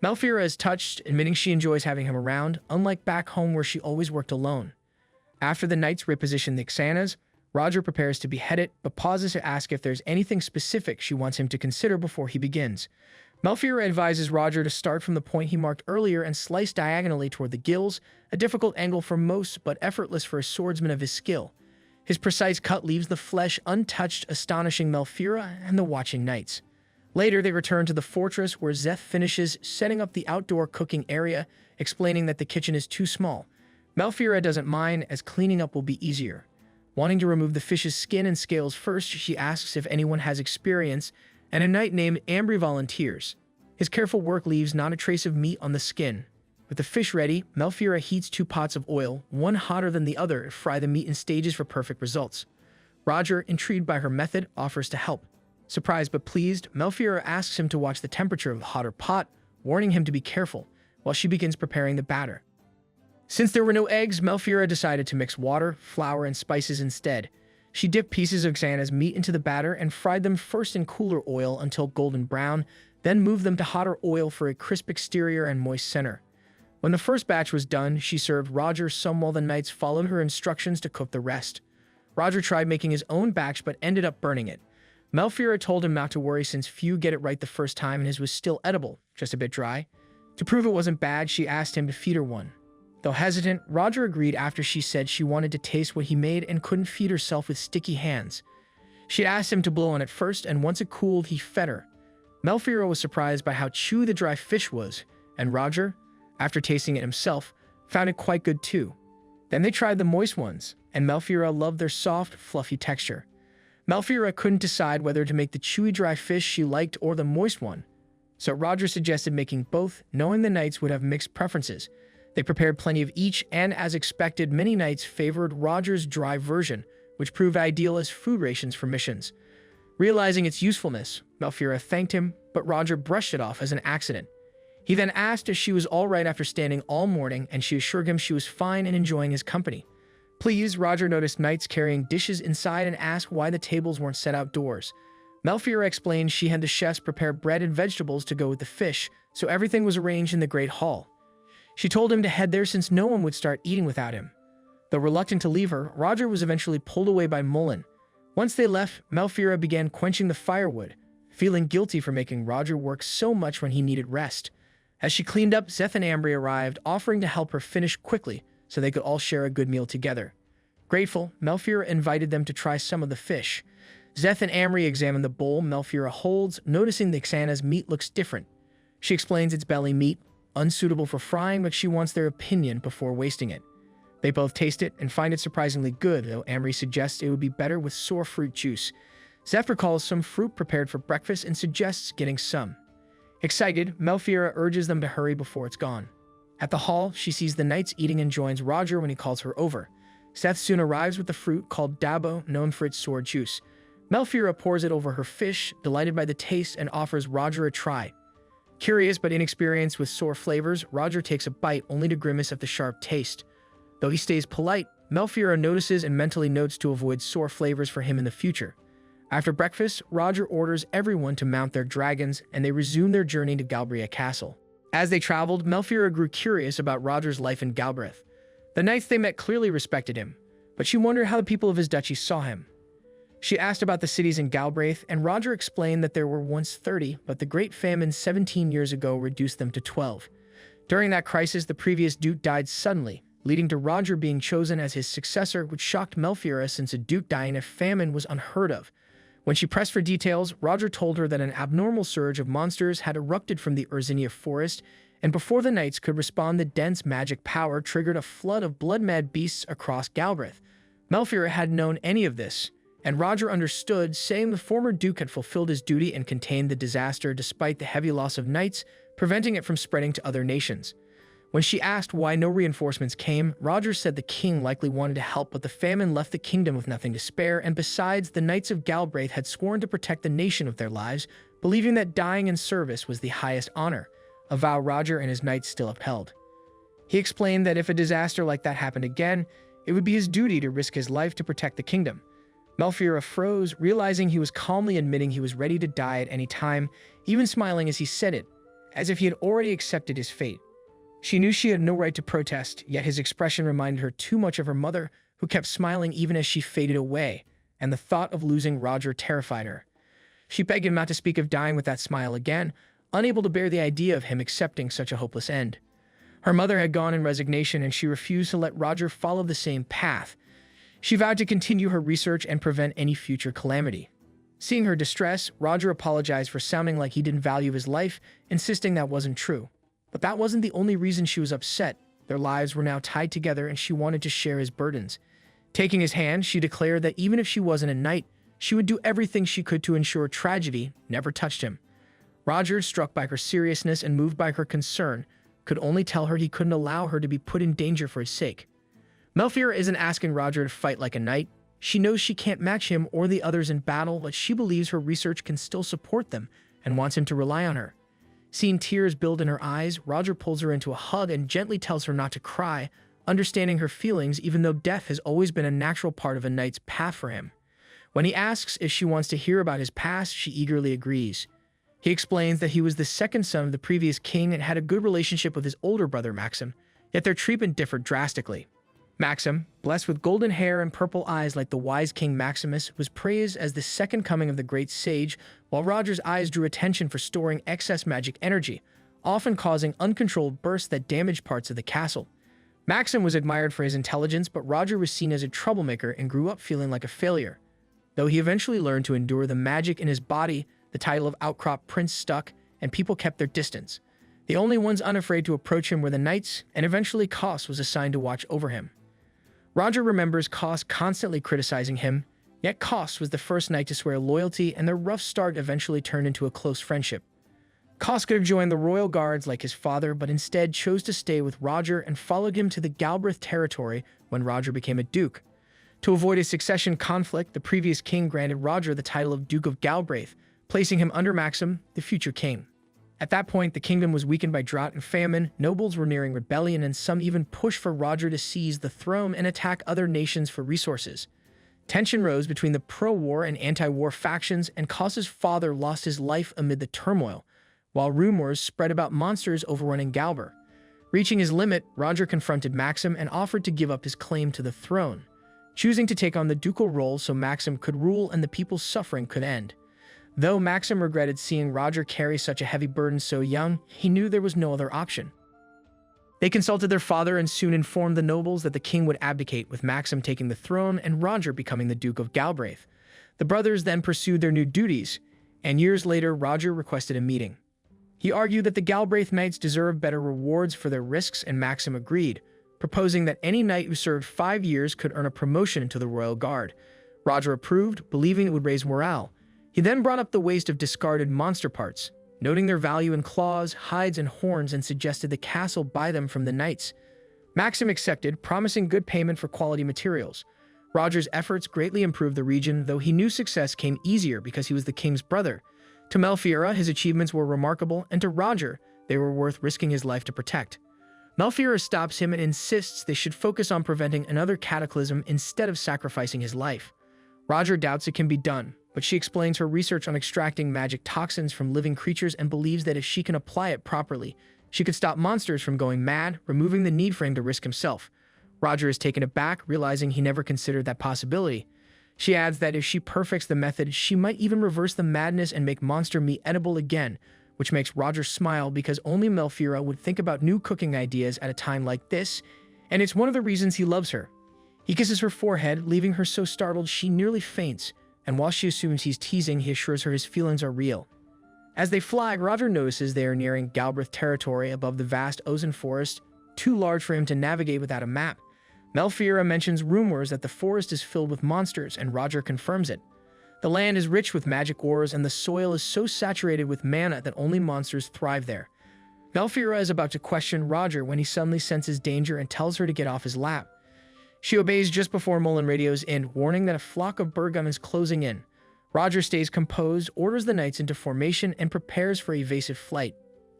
Melfiora is touched, admitting she enjoys having him around, unlike back home where she always worked alone. After the knights reposition the Xanas, Roger prepares to behead it, but pauses to ask if there's anything specific she wants him to consider before he begins. Melfiora advises Roger to start from the point he marked earlier and slice diagonally toward the gills, a difficult angle for most but effortless for a swordsman of his skill. His precise cut leaves the flesh untouched, astonishing Melfiora and the watching knights. Later, they return to the fortress where Szeth finishes setting up the outdoor cooking area, explaining that the kitchen is too small. Melfiora doesn't mind, as cleaning up will be easier. Wanting to remove the fish's skin and scales first, she asks if anyone has experience, and a knight named Ambry volunteers. His careful work leaves not a trace of meat on the skin. With the fish ready, Melfiora heats 2 pots of oil, one hotter than the other, to fry the meat in stages for perfect results. Roger, intrigued by her method, offers to help. Surprised but pleased, Melfiora asks him to watch the temperature of the hotter pot, warning him to be careful, while she begins preparing the batter. Since there were no eggs, Melfiora decided to mix water, flour, and spices instead. She dipped pieces of Xana's meat into the batter and fried them first in cooler oil until golden brown, then moved them to hotter oil for a crisp exterior and moist center. When the first batch was done, she served Roger some while the knights followed her instructions to cook the rest. Roger tried making his own batch but ended up burning it. Melfiora told him not to worry since few get it right the first time and his was still edible, just a bit dry. To prove it wasn't bad, she asked him to feed her one. Though hesitant, Roger agreed after she said she wanted to taste what he made and couldn't feed herself with sticky hands. She asked him to blow on it first, and once it cooled, he fed her. Melfiora was surprised by how chewy the dry fish was, and Roger, after tasting it himself, found it quite good too. Then they tried the moist ones, and Melfiora loved their soft, fluffy texture. Melfiora couldn't decide whether to make the chewy dry fish she liked or the moist one, so Roger suggested making both, knowing the knights would have mixed preferences. They prepared plenty of each, and as expected, many knights favored Roger's dry version, which proved ideal as food rations for missions. Realizing its usefulness, Melfiora thanked him, but Roger brushed it off as an accident. He then asked if she was all right after standing all morning, and she assured him she was fine and enjoying his company. Pleased, Roger noticed knights carrying dishes inside and asked why the tables weren't set outdoors. Melfiora explained she had the chefs prepare bread and vegetables to go with the fish, so everything was arranged in the Great Hall. She told him to head there since no one would start eating without him. Though reluctant to leave her, Roger was eventually pulled away by Mullen. Once they left, Melfiora began quenching the firewood, feeling guilty for making Roger work so much when he needed rest. As she cleaned up, Szeth and Ambry arrived, offering to help her finish quickly so they could all share a good meal together. Grateful, Melfiora invited them to try some of the fish. Szeth and Ambry examined the bowl Melfiora holds, noticing the Xana's meat looks different. She explains it's belly meat, unsuitable for frying, but she wants their opinion before wasting it. They both taste it and find it surprisingly good, though Ambry suggests it would be better with sour fruit juice. Szeth recalls some fruit prepared for breakfast and suggests getting some. Excited, Melfiora urges them to hurry before it's gone. At the hall, she sees the knights eating and joins Roger when he calls her over. Szeth soon arrives with the fruit called dabo, known for its sour juice. Melfiora pours it over her fish, delighted by the taste, and offers Roger a try. Curious but inexperienced with sour flavors, Roger takes a bite only to grimace at the sharp taste. Though he stays polite, Melfiora notices and mentally notes to avoid sour flavors for him in the future. After breakfast, Roger orders everyone to mount their dragons, and they resume their journey to Galbraith Castle. As they traveled, Melfiora grew curious about Roger's life in Galbraith. The knights they met clearly respected him, but she wondered how the people of his duchy saw him. She asked about the cities in Galbraith, and Roger explained that there were once 30, but the Great Famine 17 years ago reduced them to 12. During that crisis, the previous duke died suddenly, leading to Roger being chosen as his successor, which shocked Melfiora since a duke dying in a famine was unheard of. When she pressed for details, Roger told her that an abnormal surge of monsters had erupted from the Urzinia forest, and before the knights could respond, the dense magic power triggered a flood of blood-mad beasts across Galbraith. Malfear hadn't known any of this, and Roger understood, saying the former duke had fulfilled his duty and contained the disaster despite the heavy loss of knights, preventing it from spreading to other nations. When she asked why no reinforcements came, Roger said the king likely wanted to help, but the famine left the kingdom with nothing to spare, and besides, the knights of Galbraith had sworn to protect the nation with their lives, believing that dying in service was the highest honor, a vow Roger and his knights still upheld. He explained that if a disaster like that happened again, it would be his duty to risk his life to protect the kingdom. Malfear froze, realizing he was calmly admitting he was ready to die at any time, even smiling as he said it, as if he had already accepted his fate. She knew she had no right to protest, yet his expression reminded her too much of her mother, who kept smiling even as she faded away, and the thought of losing Roger terrified her. She begged him not to speak of dying with that smile again, unable to bear the idea of him accepting such a hopeless end. Her mother had gone in resignation, and she refused to let Roger follow the same path. She vowed to continue her research and prevent any future calamity. Seeing her distress, Roger apologized for sounding like he didn't value his life, insisting that wasn't true. But that wasn't the only reason she was upset. Their lives were now tied together, and she wanted to share his burdens. Taking his hand, she declared that even if she wasn't a knight, she would do everything she could to ensure tragedy never touched him. Roger, struck by her seriousness and moved by her concern, could only tell her he couldn't allow her to be put in danger for his sake. Malfear isn't asking Roger to fight like a knight. She knows she can't match him or the others in battle, but she believes her research can still support them and wants him to rely on her. Seeing tears build in her eyes, Roger pulls her into a hug and gently tells her not to cry, understanding her feelings even though death has always been a natural part of a knight's path for him. When he asks if she wants to hear about his past, she eagerly agrees. He explains that he was the second son of the previous king and had a good relationship with his older brother Maxim, yet their treatment differed drastically. Maxim, blessed with golden hair and purple eyes like the wise King Maximus, was praised as the second coming of the great sage, while Roger's eyes drew attention for storing excess magic energy, often causing uncontrolled bursts that damaged parts of the castle. Maxim was admired for his intelligence, but Roger was seen as a troublemaker and grew up feeling like a failure. Though he eventually learned to endure the magic in his body, the title of Outcrop Prince stuck, and people kept their distance. The only ones unafraid to approach him were the knights, and eventually Kos was assigned to watch over him. Roger remembers Kos constantly criticizing him, yet Kos was the first knight to swear loyalty, and their rough start eventually turned into a close friendship. Kos could have joined the royal guards like his father, but instead chose to stay with Roger and followed him to the Galbraith territory when Roger became a duke. To avoid a succession conflict, the previous king granted Roger the title of Duke of Galbraith, placing him under Maxim, the future king. At that point, the kingdom was weakened by drought and famine, nobles were nearing rebellion, and some even pushed for Roger to seize the throne and attack other nations for resources. Tension rose between the pro-war and anti-war factions, and Kos's father lost his life amid the turmoil, while rumors spread about monsters overrunning Galbraith. Reaching his limit, Roger confronted Maxim and offered to give up his claim to the throne, choosing to take on the ducal role so Maxim could rule and the people's suffering could end. Though Maxim regretted seeing Roger carry such a heavy burden so young, he knew there was no other option. They consulted their father and soon informed the nobles that the king would abdicate, with Maxim taking the throne and Roger becoming the Duke of Galbraith. The brothers then pursued their new duties, and years later Roger requested a meeting. He argued that the Galbraith knights deserved better rewards for their risks, and Maxim agreed, proposing that any knight who served 5 years could earn a promotion into the royal guard. Roger approved, believing it would raise morale. He then brought up the waste of discarded monster parts, noting their value in claws, hides, and horns, and suggested the castle buy them from the knights. Maxim accepted, promising good payment for quality materials. Roger's efforts greatly improved the region, though he knew success came easier because he was the king's brother. To Malfear, his achievements were remarkable, and to Roger, they were worth risking his life to protect. Malfear stops him and insists they should focus on preventing another cataclysm instead of sacrificing his life. Roger doubts it can be done, but she explains her research on extracting magic toxins from living creatures and believes that if she can apply it properly, she could stop monsters from going mad, removing the need for him to risk himself. Roger is taken aback, realizing he never considered that possibility. She adds that if she perfects the method, she might even reverse the madness and make monster meat edible again, which makes Roger smile because only Malfear would think about new cooking ideas at a time like this, and it's one of the reasons he loves her. He kisses her forehead, leaving her so startled she nearly faints, and while she assumes he's teasing, he assures her his feelings are real. As they fly, Roger notices they are nearing Galbraith territory above the vast ozone forest, too large for him to navigate without a map. Melfiora mentions rumors that the forest is filled with monsters, and Roger confirms it. The land is rich with magic ores, and the soil is so saturated with mana that only monsters thrive there. Melfiora is about to question Roger when he suddenly senses danger and tells her to get off his lap. She obeys just before Mullen radios in, warning that a flock of Bergum is closing in. Roger stays composed, orders the knights into formation, and prepares for evasive flight.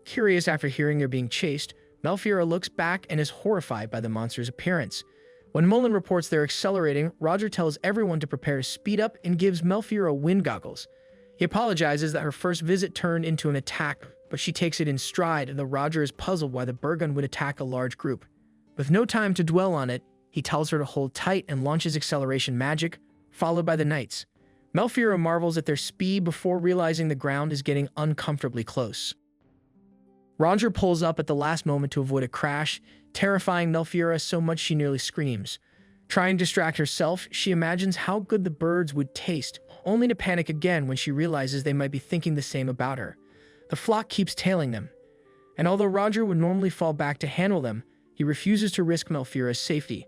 Curious after hearing they're being chased, Melfiora looks back and is horrified by the monster's appearance. When Mullen reports they're accelerating, Roger tells everyone to prepare to speed up and gives Melfiora wind goggles. He apologizes that her first visit turned into an attack, but she takes it in stride, though Roger is puzzled why the Bergun would attack a large group. With no time to dwell on it, he tells her to hold tight and launches acceleration magic, followed by the knights. Melfiora marvels at their speed before realizing the ground is getting uncomfortably close. Roger pulls up at the last moment to avoid a crash, terrifying Melfiora so much she nearly screams. Trying to distract herself, she imagines how good the birds would taste, only to panic again when she realizes they might be thinking the same about her. The flock keeps tailing them, and although Roger would normally fall back to handle them, he refuses to risk Melfiora's safety.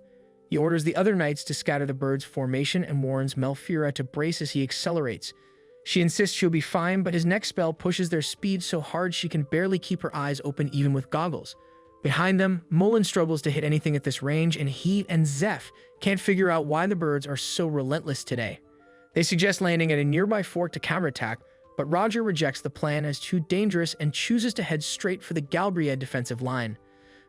He orders the other knights to scatter the birds' formation and warns Melfiora to brace as he accelerates. She insists she'll be fine, but his next spell pushes their speed so hard she can barely keep her eyes open even with goggles. Behind them, Mullen struggles to hit anything at this range, and he and Zeph can't figure out why the birds are so relentless today. They suggest landing at a nearby fort to counterattack, but Roger rejects the plan as too dangerous and chooses to head straight for the Galbraith defensive line.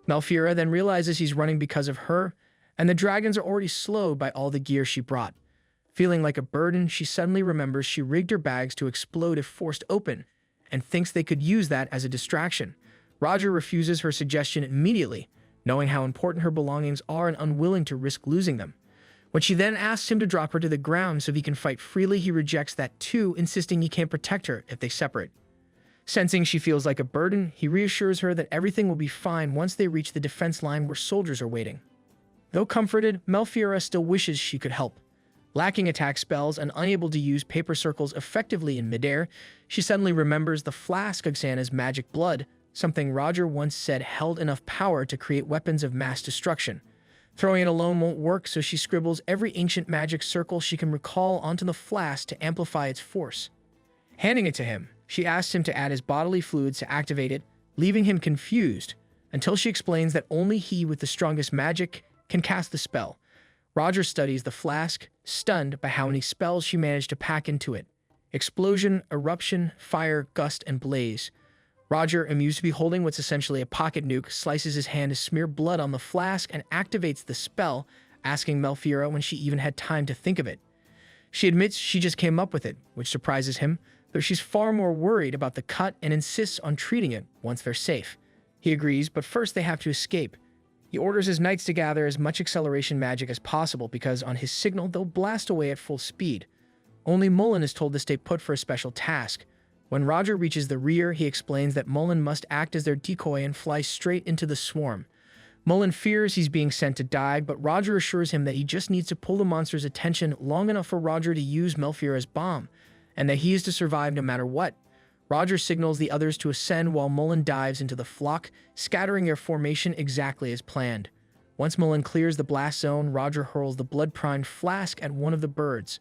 Melfiora then realizes he's running because of her, and the dragons are already slowed by all the gear she brought. Feeling like a burden, she suddenly remembers she rigged her bags to explode if forced open, and thinks they could use that as a distraction. Roger refuses her suggestion immediately, knowing how important her belongings are and unwilling to risk losing them. When she then asks him to drop her to the ground so he can fight freely, he rejects that too, insisting he can't protect her if they separate. Sensing she feels like a burden, he reassures her that everything will be fine once they reach the defense line where soldiers are waiting. Though comforted, Melfiora still wishes she could help. Lacking attack spells and unable to use paper circles effectively in midair, she suddenly remembers the flask of Xana's magic blood, something Roger once said held enough power to create weapons of mass destruction. Throwing it alone won't work, so she scribbles every ancient magic circle she can recall onto the flask to amplify its force. Handing it to him, she asks him to add his bodily fluids to activate it, leaving him confused, until she explains that only he with the strongest magic can cast the spell. Roger studies the flask, stunned by how many spells she managed to pack into it. Explosion, eruption, fire, gust, and blaze. Roger, amused to be holding what's essentially a pocket nuke, slices his hand to smear blood on the flask and activates the spell, asking Melfiora when she even had time to think of it. She admits she just came up with it, which surprises him, though she's far more worried about the cut and insists on treating it once they're safe. He agrees, but first they have to escape. He orders his knights to gather as much acceleration magic as possible because on his signal they'll blast away at full speed. Only Mullen is told to stay put for a special task. When Roger reaches the rear, he explains that Mullen must act as their decoy and fly straight into the swarm. Mullen fears he's being sent to die, but Roger assures him that he just needs to pull the monster's attention long enough for Roger to use Melfiora's bomb, and that he is to survive no matter what. Roger signals the others to ascend while Mullen dives into the flock, scattering their formation exactly as planned. Once Mullen clears the blast zone, Roger hurls the blood-primed flask at one of the birds.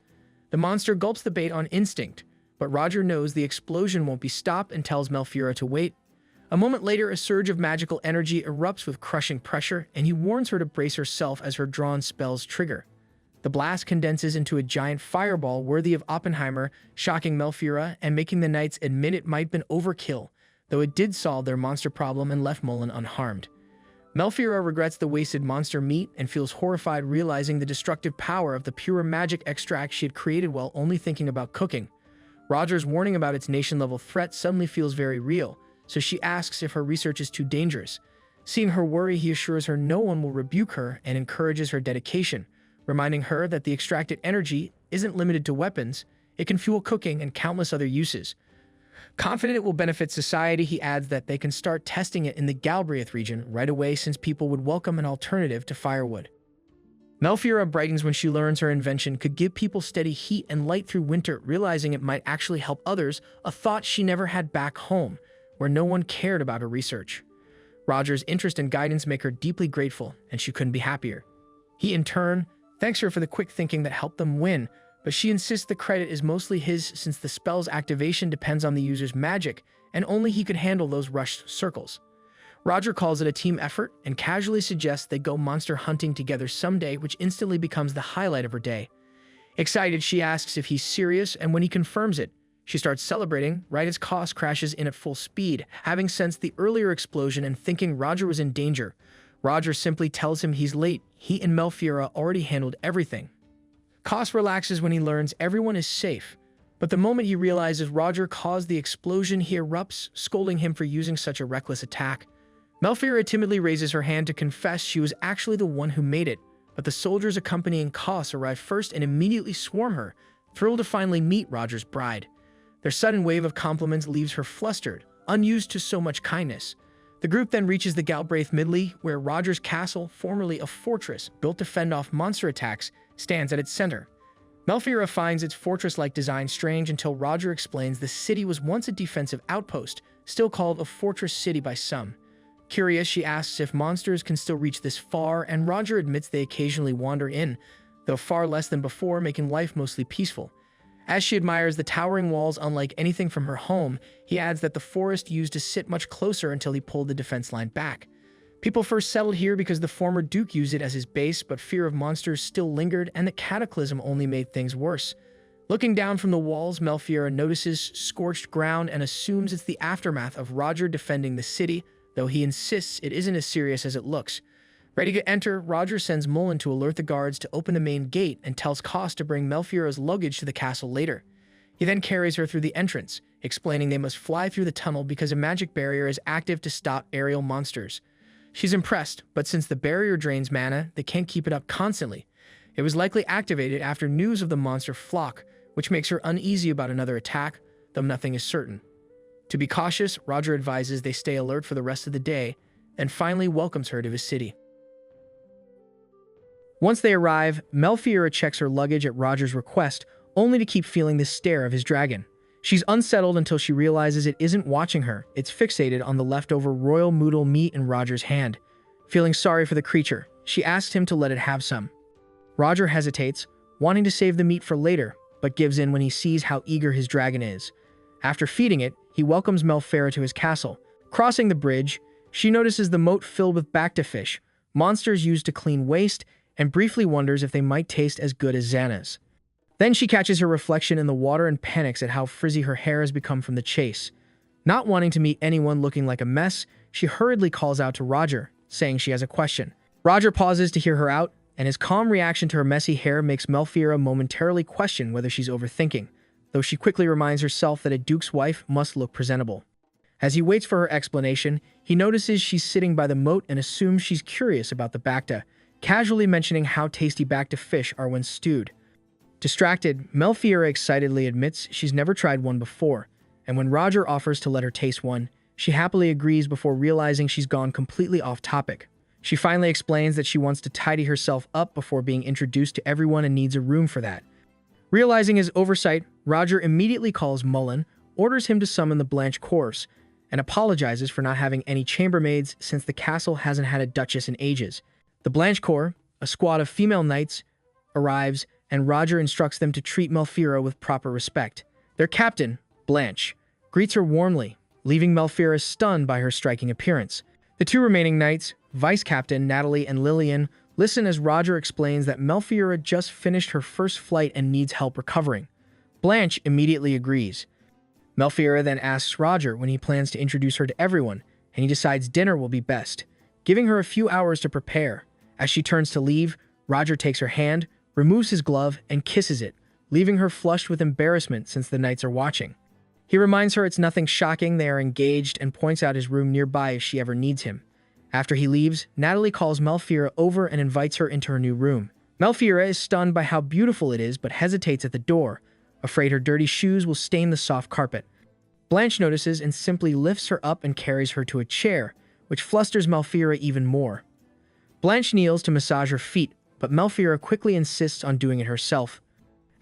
The monster gulps the bait on instinct, but Roger knows the explosion won't be stopped and tells Melfiora to wait. A moment later, a surge of magical energy erupts with crushing pressure, and he warns her to brace herself as her drawn spells trigger. The blast condenses into a giant fireball worthy of Oppenheimer, shocking Melfiora and making the knights admit it might have been overkill, though it did solve their monster problem and left Mullen unharmed. Melfiora regrets the wasted monster meat and feels horrified realizing the destructive power of the pure magic extract she had created while only thinking about cooking. Roger's warning about its nation-level threat suddenly feels very real, so she asks if her research is too dangerous. Seeing her worry, he assures her no one will rebuke her and encourages her dedication, reminding her that the extracted energy isn't limited to weapons, it can fuel cooking and countless other uses. Confident it will benefit society, he adds that they can start testing it in the Galbraith region right away since people would welcome an alternative to firewood. Melfiora brightens when she learns her invention could give people steady heat and light through winter, realizing it might actually help others, a thought she never had back home, where no one cared about her research. Roger's interest and guidance make her deeply grateful, and she couldn't be happier. He, in turn, thanks her for the quick thinking that helped them win, but she insists the credit is mostly his since the spell's activation depends on the user's magic, and only he could handle those rushed circles. Roger calls it a team effort and casually suggests they go monster hunting together someday, which instantly becomes the highlight of her day. Excited, she asks if he's serious, and when he confirms it, she starts celebrating right as Cos crashes in at full speed, having sensed the earlier explosion and thinking Roger was in danger. Roger simply tells him he's late. He and Melfiora already handled everything. Cos relaxes when he learns everyone is safe, but the moment he realizes Roger caused the explosion, he erupts, scolding him for using such a reckless attack. Melfiora timidly raises her hand to confess she was actually the one who made it, but the soldiers accompanying Cos arrive first and immediately swarm her, thrilled to finally meet Roger's bride. Their sudden wave of compliments leaves her flustered, unused to so much kindness. The group then reaches the Galbraith Midley, where Roger's castle, formerly a fortress built to fend off monster attacks, stands at its center. Melfiora finds its fortress-like design strange until Roger explains the city was once a defensive outpost, still called a fortress city by some. Curious, she asks if monsters can still reach this far, and Roger admits they occasionally wander in, though far less than before, making life mostly peaceful. As she admires the towering walls unlike anything from her home, he adds that the forest used to sit much closer until he pulled the defense line back. People first settled here because the former Duke used it as his base, but fear of monsters still lingered, and the cataclysm only made things worse. Looking down from the walls, Melfiora notices scorched ground and assumes it's the aftermath of Roger defending the city, though he insists it isn't as serious as it looks. Ready to enter, Roger sends Mullen to alert the guards to open the main gate and tells Cos to bring Melfiora's luggage to the castle later. He then carries her through the entrance, explaining they must fly through the tunnel because a magic barrier is active to stop aerial monsters. She's impressed, but since the barrier drains mana, they can't keep it up constantly. It was likely activated after news of the monster flock, which makes her uneasy about another attack, though nothing is certain. To be cautious, Roger advises they stay alert for the rest of the day, and finally welcomes her to his city. Once they arrive, Melfiora checks her luggage at Roger's request, only to keep feeling the stare of his dragon. She's unsettled until she realizes it isn't watching her. It's fixated on the leftover royal moodle meat in Roger's hand. Feeling sorry for the creature, she asks him to let it have some. Roger hesitates, wanting to save the meat for later, but gives in when he sees how eager his dragon is. After feeding it, he welcomes Melfiora to his castle. Crossing the bridge, she notices the moat filled with bacta-fish, monsters used to clean waste, and briefly wonders if they might taste as good as Xana's. Then she catches her reflection in the water and panics at how frizzy her hair has become from the chase. Not wanting to meet anyone looking like a mess, she hurriedly calls out to Roger, saying she has a question. Roger pauses to hear her out, and his calm reaction to her messy hair makes Melfiora momentarily question whether she's overthinking, though she quickly reminds herself that a duke's wife must look presentable. As he waits for her explanation, he notices she's sitting by the moat and assumes she's curious about the bacta, casually mentioning how tasty bacta fish are when stewed. Distracted, Melfiora excitedly admits she's never tried one before, and when Roger offers to let her taste one, she happily agrees before realizing she's gone completely off topic. She finally explains that she wants to tidy herself up before being introduced to everyone and needs a room for that. Realizing his oversight, Roger immediately calls Mullen, orders him to summon the Blanche Course, and apologizes for not having any chambermaids since the castle hasn't had a duchess in ages. The Blanche Corps, a squad of female knights, arrives, and Roger instructs them to treat Melfiora with proper respect. Their captain, Blanche, greets her warmly, leaving Melfiora stunned by her striking appearance. The two remaining knights, Vice Captain Natalie and Lillian, listen as Roger explains that Melfiora just finished her first flight and needs help recovering. Blanche immediately agrees. Melfiora then asks Roger when he plans to introduce her to everyone, and he decides dinner will be best, giving her a few hours to prepare. As she turns to leave, Roger takes her hand, removes his glove, and kisses it, leaving her flushed with embarrassment since the knights are watching. He reminds her it's nothing shocking they are engaged and points out his room nearby if she ever needs him. After he leaves, Natalie calls Melfiora over and invites her into her new room. Melfiora is stunned by how beautiful it is but hesitates at the door, afraid her dirty shoes will stain the soft carpet. Blanche notices and simply lifts her up and carries her to a chair, which flusters Melfiora even more. Blanche kneels to massage her feet, but Melfiera quickly insists on doing it herself.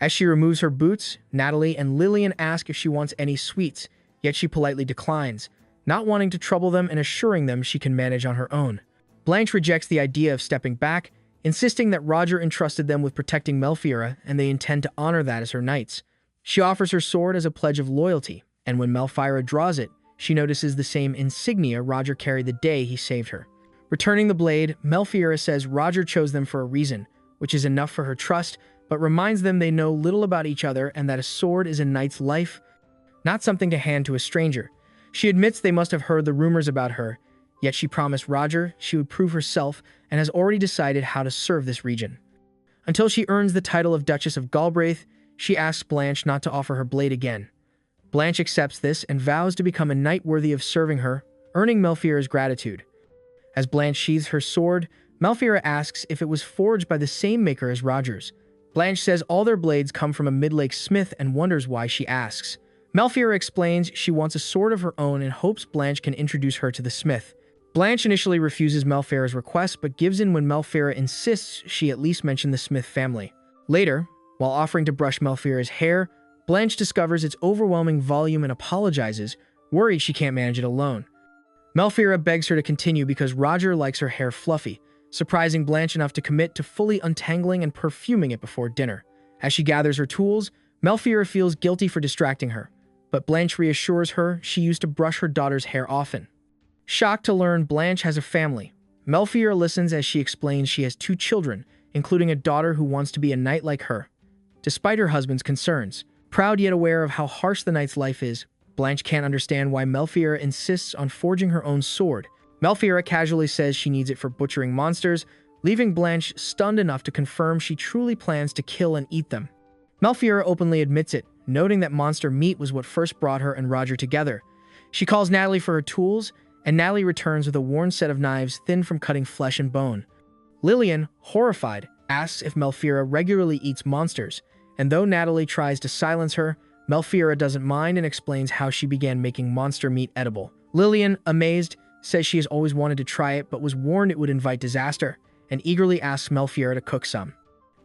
As she removes her boots, Natalie and Lillian ask if she wants any sweets, yet she politely declines, not wanting to trouble them and assuring them she can manage on her own. Blanche rejects the idea of stepping back, insisting that Roger entrusted them with protecting Melfiera and they intend to honor that as her knights. She offers her sword as a pledge of loyalty, and when Melfiera draws it, she notices the same insignia Roger carried the day he saved her. Returning the blade, Melfiera says Roger chose them for a reason, which is enough for her trust, but reminds them they know little about each other and that a sword is a knight's life, not something to hand to a stranger. She admits they must have heard the rumors about her, yet she promised Roger she would prove herself and has already decided how to serve this region. Until she earns the title of Duchess of Galbraith, she asks Blanche not to offer her blade again. Blanche accepts this and vows to become a knight worthy of serving her, earning Melfiera's gratitude. As Blanche sheathes her sword, Melfiera asks if it was forged by the same maker as Roger's. Blanche says all their blades come from a mid-lake smith and wonders why she asks. Melfiera explains she wants a sword of her own and hopes Blanche can introduce her to the smith. Blanche initially refuses Melfiera's request but gives in when Melfiera insists she at least mention the Smith family. Later, while offering to brush Melfiera's hair, Blanche discovers its overwhelming volume and apologizes, worried she can't manage it alone. Melfiera begs her to continue because Roger likes her hair fluffy, surprising Blanche enough to commit to fully untangling and perfuming it before dinner. As she gathers her tools, Melfiera feels guilty for distracting her, but Blanche reassures her she used to brush her daughter's hair often. Shocked to learn Blanche has a family, Melfiera listens as she explains she has 2 children, including a daughter who wants to be a knight like her. Despite her husband's concerns, proud yet aware of how harsh the knight's life is, Blanche can't understand why Melfiera insists on forging her own sword. Melfiera casually says she needs it for butchering monsters, leaving Blanche stunned enough to confirm she truly plans to kill and eat them. Melfiera openly admits it, noting that monster meat was what first brought her and Roger together. She calls Natalie for her tools, and Natalie returns with a worn set of knives thin from cutting flesh and bone. Lillian, horrified, asks if Melfiera regularly eats monsters, and though Natalie tries to silence her, Melfiera doesn't mind and explains how she began making monster meat edible. Lillian, amazed, says she has always wanted to try it but was warned it would invite disaster, and eagerly asks Melfiera to cook some.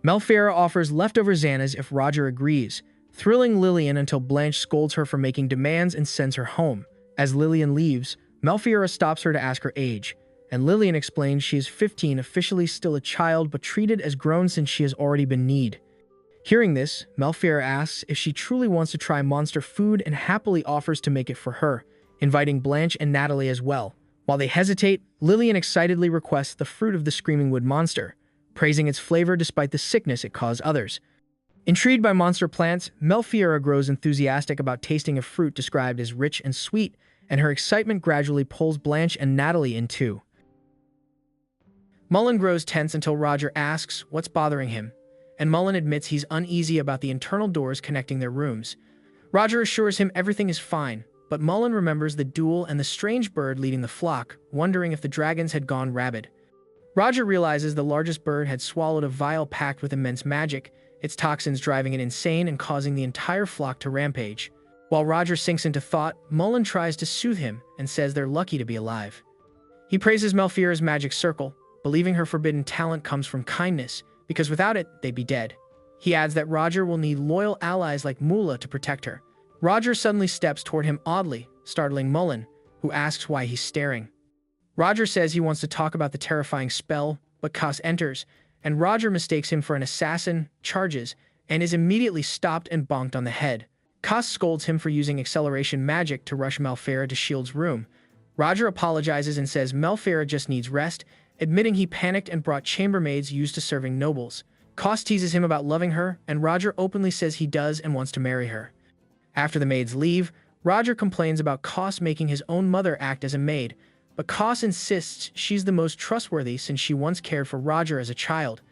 Melfiera offers leftover Xanas if Roger agrees, thrilling Lillian until Blanche scolds her for making demands and sends her home. As Lillian leaves, Melfiera stops her to ask her age, and Lillian explains she is 15, officially still a child but treated as grown since she has already been kneed. Hearing this, Melfiera asks if she truly wants to try monster food and happily offers to make it for her, inviting Blanche and Natalie as well. While they hesitate, Lillian excitedly requests the fruit of the Screaming Wood monster, praising its flavor despite the sickness it caused others. Intrigued by monster plants, Melfiera grows enthusiastic about tasting a fruit described as rich and sweet, and her excitement gradually pulls Blanche and Natalie in too. Mullen grows tense until Roger asks what's bothering him, and Mullen admits he's uneasy about the internal doors connecting their rooms. Roger assures him everything is fine, but Mullen remembers the duel and the strange bird leading the flock, wondering if the dragons had gone rabid. Roger realizes the largest bird had swallowed a vial packed with immense magic, its toxins driving it insane and causing the entire flock to rampage. While Roger sinks into thought, Mullen tries to soothe him and says they're lucky to be alive. He praises Melfiera's magic circle, believing her forbidden talent comes from kindness, because without it, they'd be dead. He adds that Roger will need loyal allies like Mula to protect her. Roger suddenly steps toward him oddly, startling Mullen, who asks why he's staring. Roger says he wants to talk about the terrifying spell, but Cass enters, and Roger mistakes him for an assassin, charges, and is immediately stopped and bonked on the head. Cass scolds him for using acceleration magic to rush Melfiera to Shield's room. Roger apologizes and says Melfiera just needs rest, admitting he panicked and brought chambermaids used to serving nobles. Cass teases him about loving her, and Roger openly says he does and wants to marry her. After the maids leave, Roger complains about Cass making his own mother act as a maid, but Cass insists she's the most trustworthy since she once cared for Roger as a child.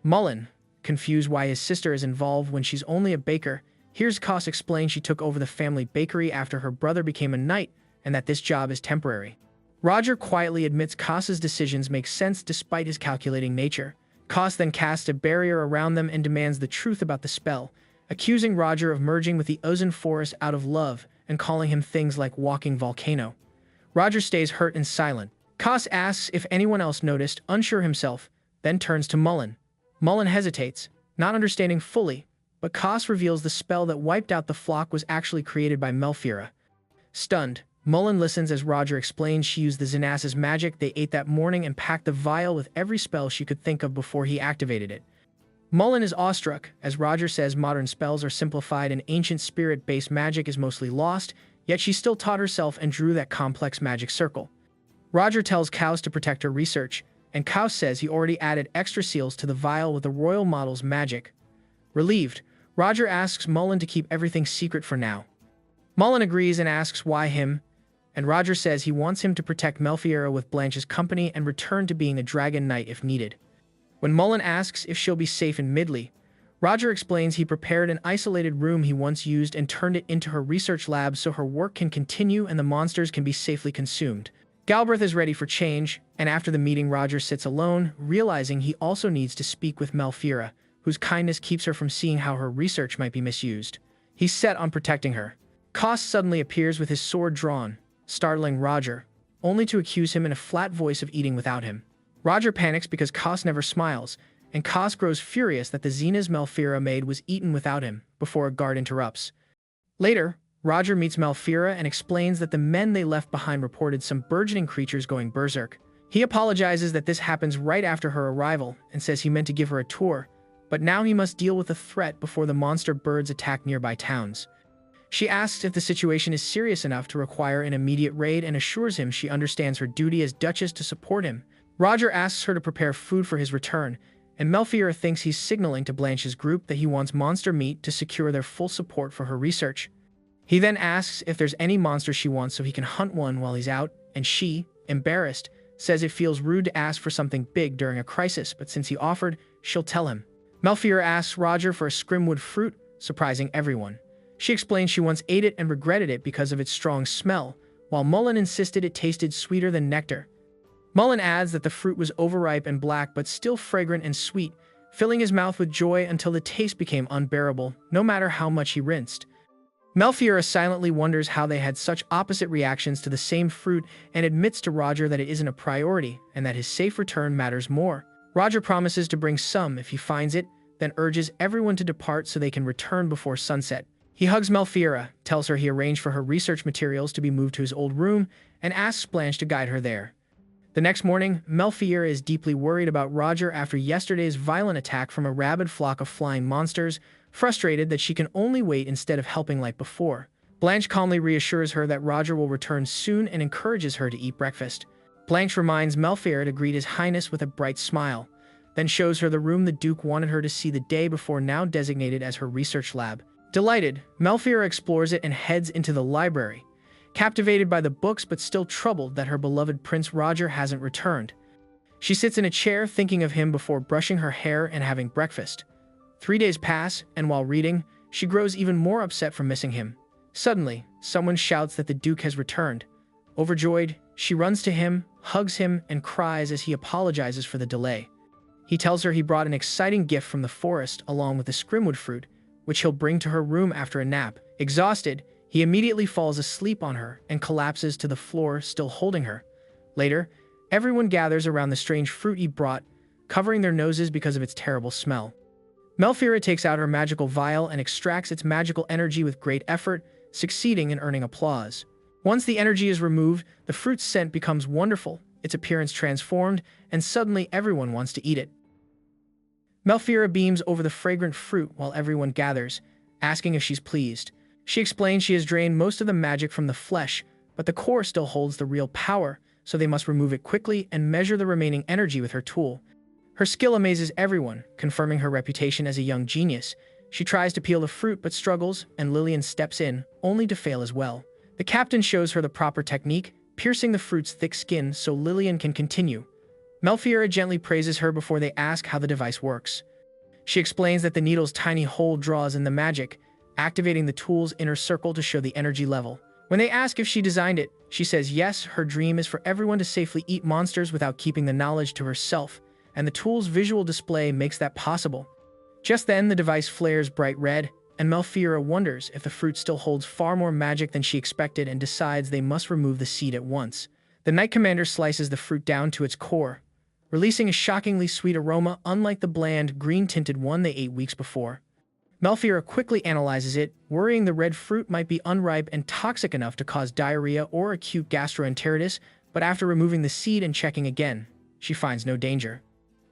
Mullen, confused why his sister is involved when she's only a baker, hears Cass explain she took over the family bakery after her brother became a knight and that this job is temporary. Roger quietly admits Cass's decisions make sense despite his calculating nature. Cass then casts a barrier around them and demands the truth about the spell, accusing Roger of merging with the Ozone forest out of love and calling him things like walking volcano. Roger stays hurt and silent. Cass asks if anyone else noticed, unsure himself, then turns to Mullen, Mullen hesitates, not understanding fully, but Koss reveals the spell that wiped out the flock was actually created by Melfira. Stunned, Mullen listens as Roger explains she used the Xanas's magic they ate that morning and packed the vial with every spell she could think of before he activated it. Mullen is awestruck, as Roger says modern spells are simplified and ancient spirit-based magic is mostly lost, yet she still taught herself and drew that complex magic circle. Roger tells Koss to protect her research, and Koss says he already added extra seals to the vial with the royal model's magic. Relieved, Roger asks Mullen to keep everything secret for now. Mullen agrees and asks why him, and Roger says he wants him to protect Melfira with Blanche's company and return to being a dragon knight if needed. When Mullen asks if she'll be safe in Midley, Roger explains he prepared an isolated room he once used and turned it into her research lab so her work can continue and the monsters can be safely consumed. Galbraith is ready for change, and after the meeting Roger sits alone, realizing he also needs to speak with Melfira, whose kindness keeps her from seeing how her research might be misused. He's set on protecting her. Koss suddenly appears with his sword drawn, startling Roger, only to accuse him in a flat voice of eating without him. Roger panics because Koss never smiles, and Koss grows furious that the Xenas Melfira made was eaten without him, before a guard interrupts. Later, Roger meets Melfira and explains that the men they left behind reported some burgeoning creatures going berserk. He apologizes that this happens right after her arrival and says he meant to give her a tour, but now he must deal with the threat before the monster birds attack nearby towns. She asks if the situation is serious enough to require an immediate raid and assures him she understands her duty as Duchess to support him. Roger asks her to prepare food for his return, and Melfira thinks he's signaling to Blanche's group that he wants monster meat to secure their full support for her research. He then asks if there's any monster she wants so he can hunt one while he's out, and she, embarrassed, says it feels rude to ask for something big during a crisis, but since he offered, she'll tell him. Melfira asks Roger for a scrimwood fruit, surprising everyone. She explains she once ate it and regretted it because of its strong smell, while Mullen insisted it tasted sweeter than nectar. Mullen adds that the fruit was overripe and black but still fragrant and sweet, filling his mouth with joy until the taste became unbearable, no matter how much he rinsed. Melfira silently wonders how they had such opposite reactions to the same fruit and admits to Roger that it isn't a priority and that his safe return matters more. Roger promises to bring some if he finds it, then urges everyone to depart so they can return before sunset. He hugs Melfira, tells her he arranged for her research materials to be moved to his old room, and asks Blanche to guide her there. The next morning, Melfira is deeply worried about Roger after yesterday's violent attack from a rabid flock of flying monsters, frustrated that she can only wait instead of helping like before. Blanche calmly reassures her that Roger will return soon and encourages her to eat breakfast. Blanche reminds Melfira to greet His Highness with a bright smile, then shows her the room the Duke wanted her to see the day before, now designated as her research lab. Delighted, Melfira explores it and heads into the library, captivated by the books but still troubled that her beloved Prince Roger hasn't returned. She sits in a chair thinking of him before brushing her hair and having breakfast. 3 days pass, and while reading, she grows even more upset from missing him. Suddenly, someone shouts that the Duke has returned. Overjoyed, she runs to him, hugs him, and cries as he apologizes for the delay. He tells her he brought an exciting gift from the forest along with the scrimwood fruit, which he'll bring to her room after a nap. Exhausted, he immediately falls asleep on her and collapses to the floor, still holding her. Later, everyone gathers around the strange fruit he brought, covering their noses because of its terrible smell. Melfira takes out her magical vial and extracts its magical energy with great effort, succeeding in earning applause. Once the energy is removed, the fruit's scent becomes wonderful, its appearance transformed, and suddenly everyone wants to eat it. Melfira beams over the fragrant fruit while everyone gathers, asking if she's pleased. She explains she has drained most of the magic from the flesh, but the core still holds the real power, so they must remove it quickly and measure the remaining energy with her tool. Her skill amazes everyone, confirming her reputation as a young genius. She tries to peel the fruit but struggles, and Lillian steps in, only to fail as well. The captain shows her the proper technique, piercing the fruit's thick skin so Lillian can continue. Melfira gently praises her before they ask how the device works. She explains that the needle's tiny hole draws in the magic, activating the tool's inner circle to show the energy level. When they ask if she designed it, she says yes, her dream is for everyone to safely eat monsters without keeping the knowledge to herself, and the tool's visual display makes that possible. Just then, the device flares bright red, and Melfira wonders if the fruit still holds far more magic than she expected and decides they must remove the seed at once. The Knight Commander slices the fruit down to its core, releasing a shockingly sweet aroma unlike the bland, green-tinted one they ate weeks before. Melfiera quickly analyzes it, worrying the red fruit might be unripe and toxic enough to cause diarrhea or acute gastroenteritis, but after removing the seed and checking again, she finds no danger.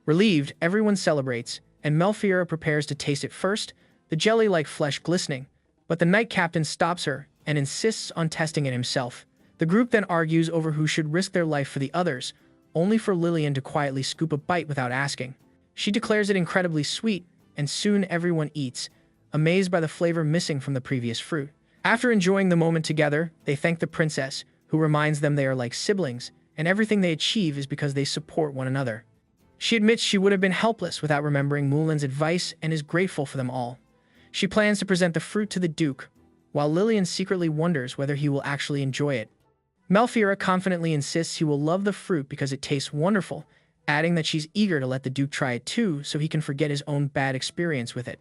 Relieved, everyone celebrates, and Melfiera prepares to taste it first, the jelly-like flesh glistening, but the Knight Captain stops her and insists on testing it himself. The group then argues over who should risk their life for the others, only for Lillian to quietly scoop a bite without asking. She declares it incredibly sweet, and soon everyone eats, amazed by the flavor missing from the previous fruit. After enjoying the moment together, they thank the princess, who reminds them they are like siblings, and everything they achieve is because they support one another. She admits she would have been helpless without remembering Mulan's advice and is grateful for them all. She plans to present the fruit to the Duke, while Lillian secretly wonders whether he will actually enjoy it. Melfiera confidently insists he will love the fruit because it tastes wonderful, adding that she's eager to let the Duke try it too so he can forget his own bad experience with it.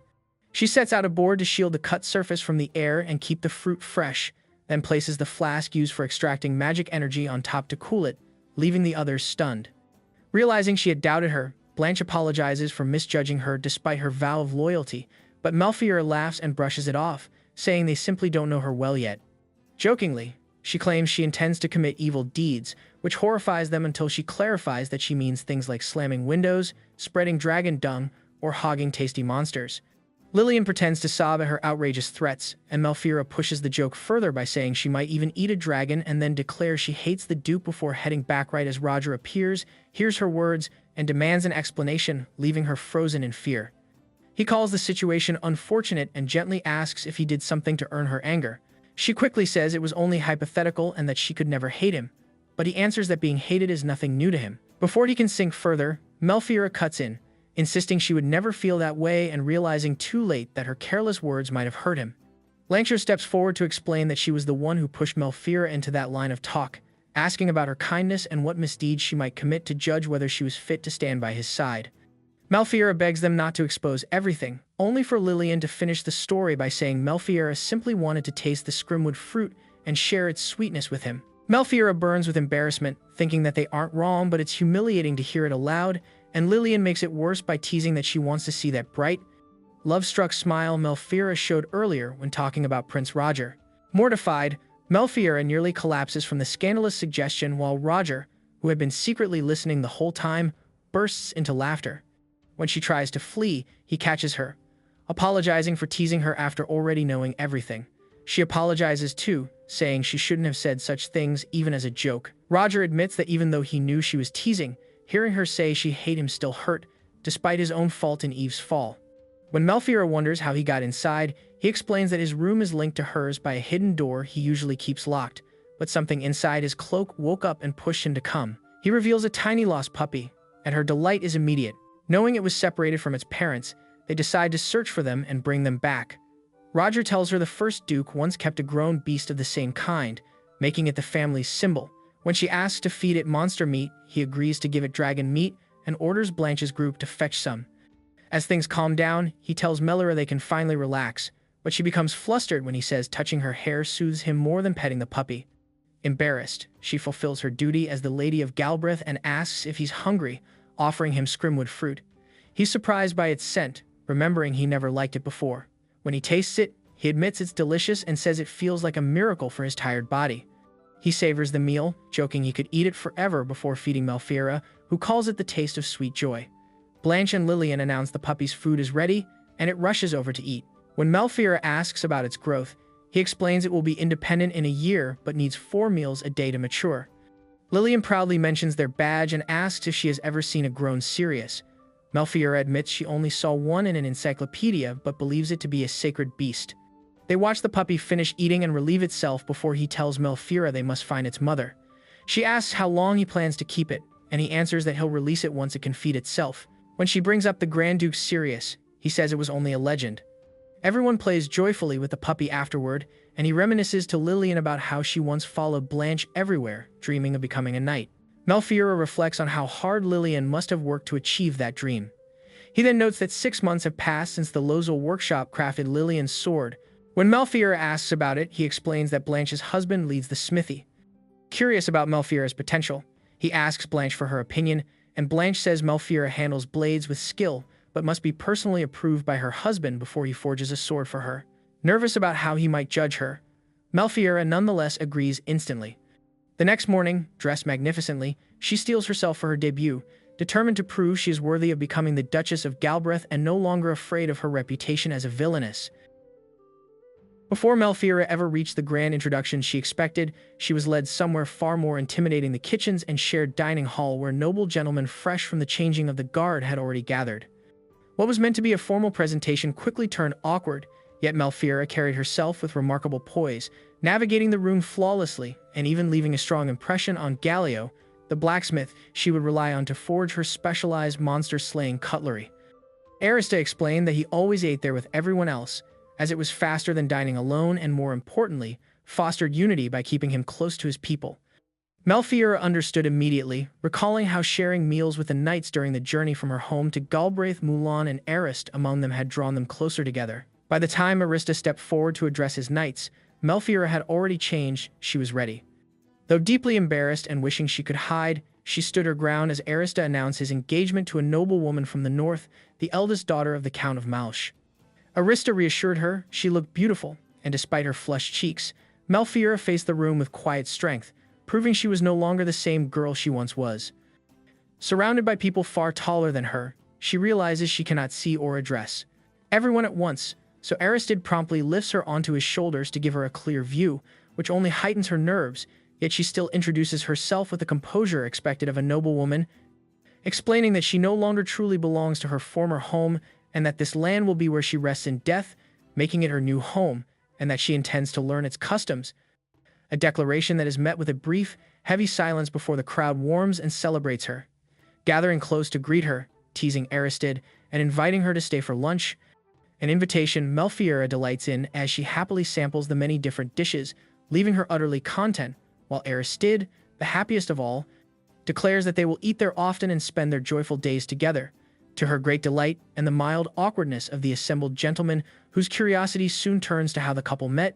She sets out a board to shield the cut surface from the air and keep the fruit fresh, then places the flask used for extracting magic energy on top to cool it, leaving the others stunned. Realizing she had doubted her, Blanche apologizes for misjudging her despite her vow of loyalty, but Melfiera laughs and brushes it off, saying they simply don't know her well yet. Jokingly, she claims she intends to commit evil deeds, which horrifies them until she clarifies that she means things like slamming windows, spreading dragon dung, or hogging tasty monsters. Lillian pretends to sob at her outrageous threats, and Melfiera pushes the joke further by saying she might even eat a dragon and then declares she hates the Duke before heading back right as Roger appears, hears her words, and demands an explanation, leaving her frozen in fear. He calls the situation unfortunate and gently asks if he did something to earn her anger. She quickly says it was only hypothetical and that she could never hate him, but he answers that being hated is nothing new to him. Before he can sink further, Melfiera cuts in, insisting she would never feel that way and realizing too late that her careless words might have hurt him. Blanche steps forward to explain that she was the one who pushed Melfiera into that line of talk, asking about her kindness and what misdeeds she might commit to judge whether she was fit to stand by his side. Melfiera begs them not to expose everything, only for Lillian to finish the story by saying Melfiera simply wanted to taste the scrimwood fruit and share its sweetness with him. Melfiera burns with embarrassment, thinking that they aren't wrong, but it's humiliating to hear it aloud, and Lillian makes it worse by teasing that she wants to see that bright, love-struck smile Melfiera showed earlier when talking about Prince Roger. Mortified, Melfiera nearly collapses from the scandalous suggestion while Roger, who had been secretly listening the whole time, bursts into laughter. When she tries to flee, he catches her, apologizing for teasing her after already knowing everything. She apologizes too, saying she shouldn't have said such things even as a joke. Roger admits that even though he knew she was teasing, hearing her say she hated him still hurt, despite his own fault in Eve's fall. When Melfiera wonders how he got inside, he explains that his room is linked to hers by a hidden door he usually keeps locked, but something inside his cloak woke up and pushed him to come. He reveals a tiny lost puppy, and her delight is immediate. Knowing it was separated from its parents, they decide to search for them and bring them back. Roger tells her the first Duke once kept a grown beast of the same kind, making it the family's symbol. When she asks to feed it monster meat, he agrees to give it dragon meat and orders Blanche's group to fetch some. As things calm down, he tells Melira they can finally relax, but she becomes flustered when he says touching her hair soothes him more than petting the puppy. Embarrassed, she fulfills her duty as the Lady of Galbraith and asks if he's hungry, offering him scrimwood fruit. He's surprised by its scent, remembering he never liked it before. When he tastes it, he admits it's delicious and says it feels like a miracle for his tired body. He savors the meal, joking he could eat it forever before feeding Melfiera, who calls it the taste of sweet joy. Blanche and Lillian announce the puppy's food is ready, and it rushes over to eat. When Melfiera asks about its growth, he explains it will be independent in a year but needs 4 meals a day to mature. Lillian proudly mentions their badge and asks if she has ever seen a grown Sirius. Melfiera admits she only saw one in an encyclopedia but believes it to be a sacred beast. They watch the puppy finish eating and relieve itself before he tells Melfiera they must find its mother. She asks how long he plans to keep it, and he answers that he'll release it once it can feed itself. When she brings up the Grand Duke Sirius, he says it was only a legend. Everyone plays joyfully with the puppy afterward, and he reminisces to Lillian about how she once followed Blanche everywhere, dreaming of becoming a knight. Melfiera reflects on how hard Lillian must have worked to achieve that dream. He then notes that 6 months have passed since the Lozel workshop crafted Lillian's sword. When Melfiera asks about it, he explains that Blanche's husband leads the smithy. Curious about Melfiera's potential, he asks Blanche for her opinion, and Blanche says Malfeira handles blades with skill, but must be personally approved by her husband before he forges a sword for her. Nervous about how he might judge her, Malfeira nonetheless agrees instantly. The next morning, dressed magnificently, she steels herself for her debut, determined to prove she is worthy of becoming the Duchess of Galbraith and no longer afraid of her reputation as a villainess. Before Malfeira ever reached the grand introduction she expected, she was led somewhere far more intimidating, the kitchens and shared dining hall where noble gentlemen fresh from the changing of the guard had already gathered. What was meant to be a formal presentation quickly turned awkward, yet Malfeira carried herself with remarkable poise, navigating the room flawlessly and even leaving a strong impression on Gallio, the blacksmith she would rely on to forge her specialized monster-slaying cutlery. Arista explained that he always ate there with everyone else, as it was faster than dining alone and, more importantly, fostered unity by keeping him close to his people. Malfeira understood immediately, recalling how sharing meals with the knights during the journey from her home to Galbraith, Mulan, and Arist among them had drawn them closer together. By the time Arista stepped forward to address his knights, Malfeira had already changed. She was ready. Though deeply embarrassed and wishing she could hide, she stood her ground as Arista announced his engagement to a noble woman from the north, the eldest daughter of the Count of Malch. Arista reassured her she looked beautiful, and despite her flushed cheeks, Malfeira faced the room with quiet strength, proving she was no longer the same girl she once was. Surrounded by people far taller than her, she realizes she cannot see or address everyone at once, so Aristid promptly lifts her onto his shoulders to give her a clear view, which only heightens her nerves, yet she still introduces herself with the composure expected of a noblewoman, explaining that she no longer truly belongs to her former home and that this land will be where she rests in death, making it her new home, and that she intends to learn its customs. A declaration that is met with a brief, heavy silence before the crowd warms and celebrates her, gathering close to greet her, teasing Aristid, and inviting her to stay for lunch, an invitation Malfeira delights in as she happily samples the many different dishes, leaving her utterly content, while Aristid, the happiest of all, declares that they will eat there often and spend their joyful days together, to her great delight and the mild awkwardness of the assembled gentlemen, whose curiosity soon turns to how the couple met,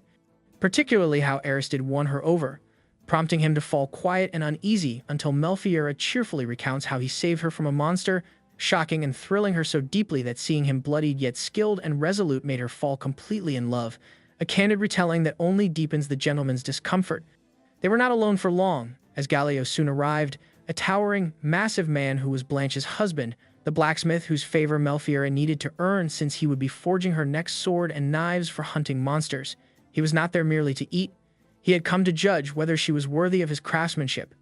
particularly how Aristid won her over, prompting him to fall quiet and uneasy until Malfeira cheerfully recounts how he saved her from a monster, shocking and thrilling her so deeply that seeing him bloodied yet skilled and resolute made her fall completely in love, a candid retelling that only deepens the gentleman's discomfort. They were not alone for long, as Gallio soon arrived, a towering, massive man who was Blanche's husband, the blacksmith whose favor Malfeira needed to earn since he would be forging her next sword and knives for hunting monsters. He was not there merely to eat. He had come to judge whether she was worthy of his craftsmanship.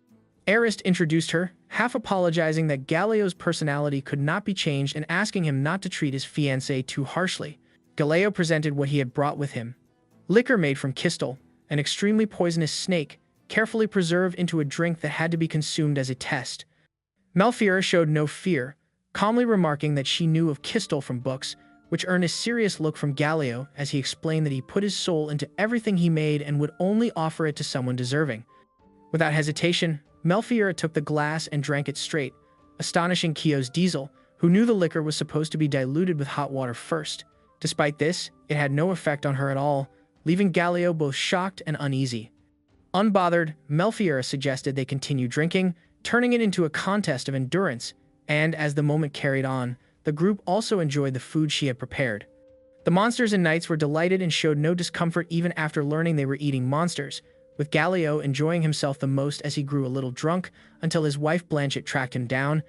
Arist introduced her, half apologizing that Gallio's personality could not be changed and asking him not to treat his fiancée too harshly. Gallio presented what he had brought with him. Liquor made from Kistel, an extremely poisonous snake, carefully preserved into a drink that had to be consumed as a test. Malfeira showed no fear, calmly remarking that she knew of Kistel from books, which earned a serious look from Gallio as he explained that he put his soul into everything he made and would only offer it to someone deserving. Without hesitation, Malfeira took the glass and drank it straight, astonishing Kio's Diesel, who knew the liquor was supposed to be diluted with hot water first. Despite this, it had no effect on her at all, leaving Gallio both shocked and uneasy. Unbothered, Malfeira suggested they continue drinking, turning it into a contest of endurance, and as the moment carried on, the group also enjoyed the food she had prepared. The monsters and knights were delighted and showed no discomfort even after learning they were eating monsters, with Gallio enjoying himself the most as he grew a little drunk until his wife Blanchett tracked him down,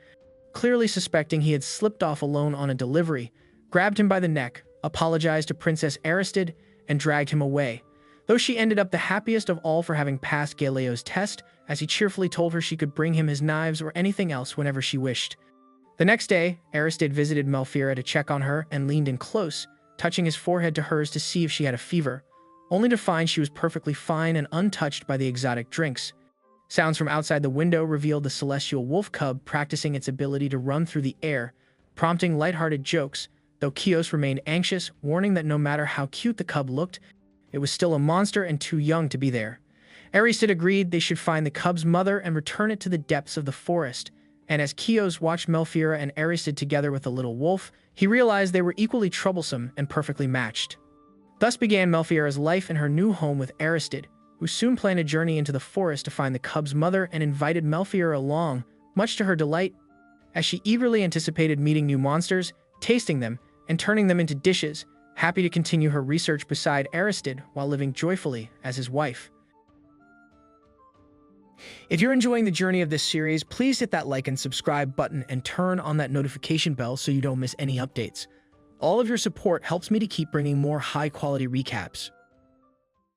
clearly suspecting he had slipped off alone on a delivery, grabbed him by the neck, apologized to Princess Aristid, and dragged him away, though she ended up the happiest of all for having passed Gallio's test, as he cheerfully told her she could bring him his knives or anything else whenever she wished. The next day, Aristid visited Malfeira to check on her and leaned in close, touching his forehead to hers to see if she had a fever, only to find she was perfectly fine and untouched by the exotic drinks. Sounds from outside the window revealed the celestial wolf cub practicing its ability to run through the air, prompting lighthearted jokes, though Kios remained anxious, warning that no matter how cute the cub looked, it was still a monster and too young to be there. Aristid agreed they should find the cub's mother and return it to the depths of the forest, and as Kios watched Malfeira and Aristid together with the little wolf, he realized they were equally troublesome and perfectly matched. Thus began Malfeira's life in her new home with Aristid, who soon planned a journey into the forest to find the cub's mother and invited Malfeira along, much to her delight. as she eagerly anticipated meeting new monsters, tasting them, and turning them into dishes, happy to continue her research beside Aristide while living joyfully as his wife. If you're enjoying the journey of this series, please hit that like and subscribe button and turn on that notification bell so you don't miss any updates. All of your support helps me to keep bringing more high-quality recaps.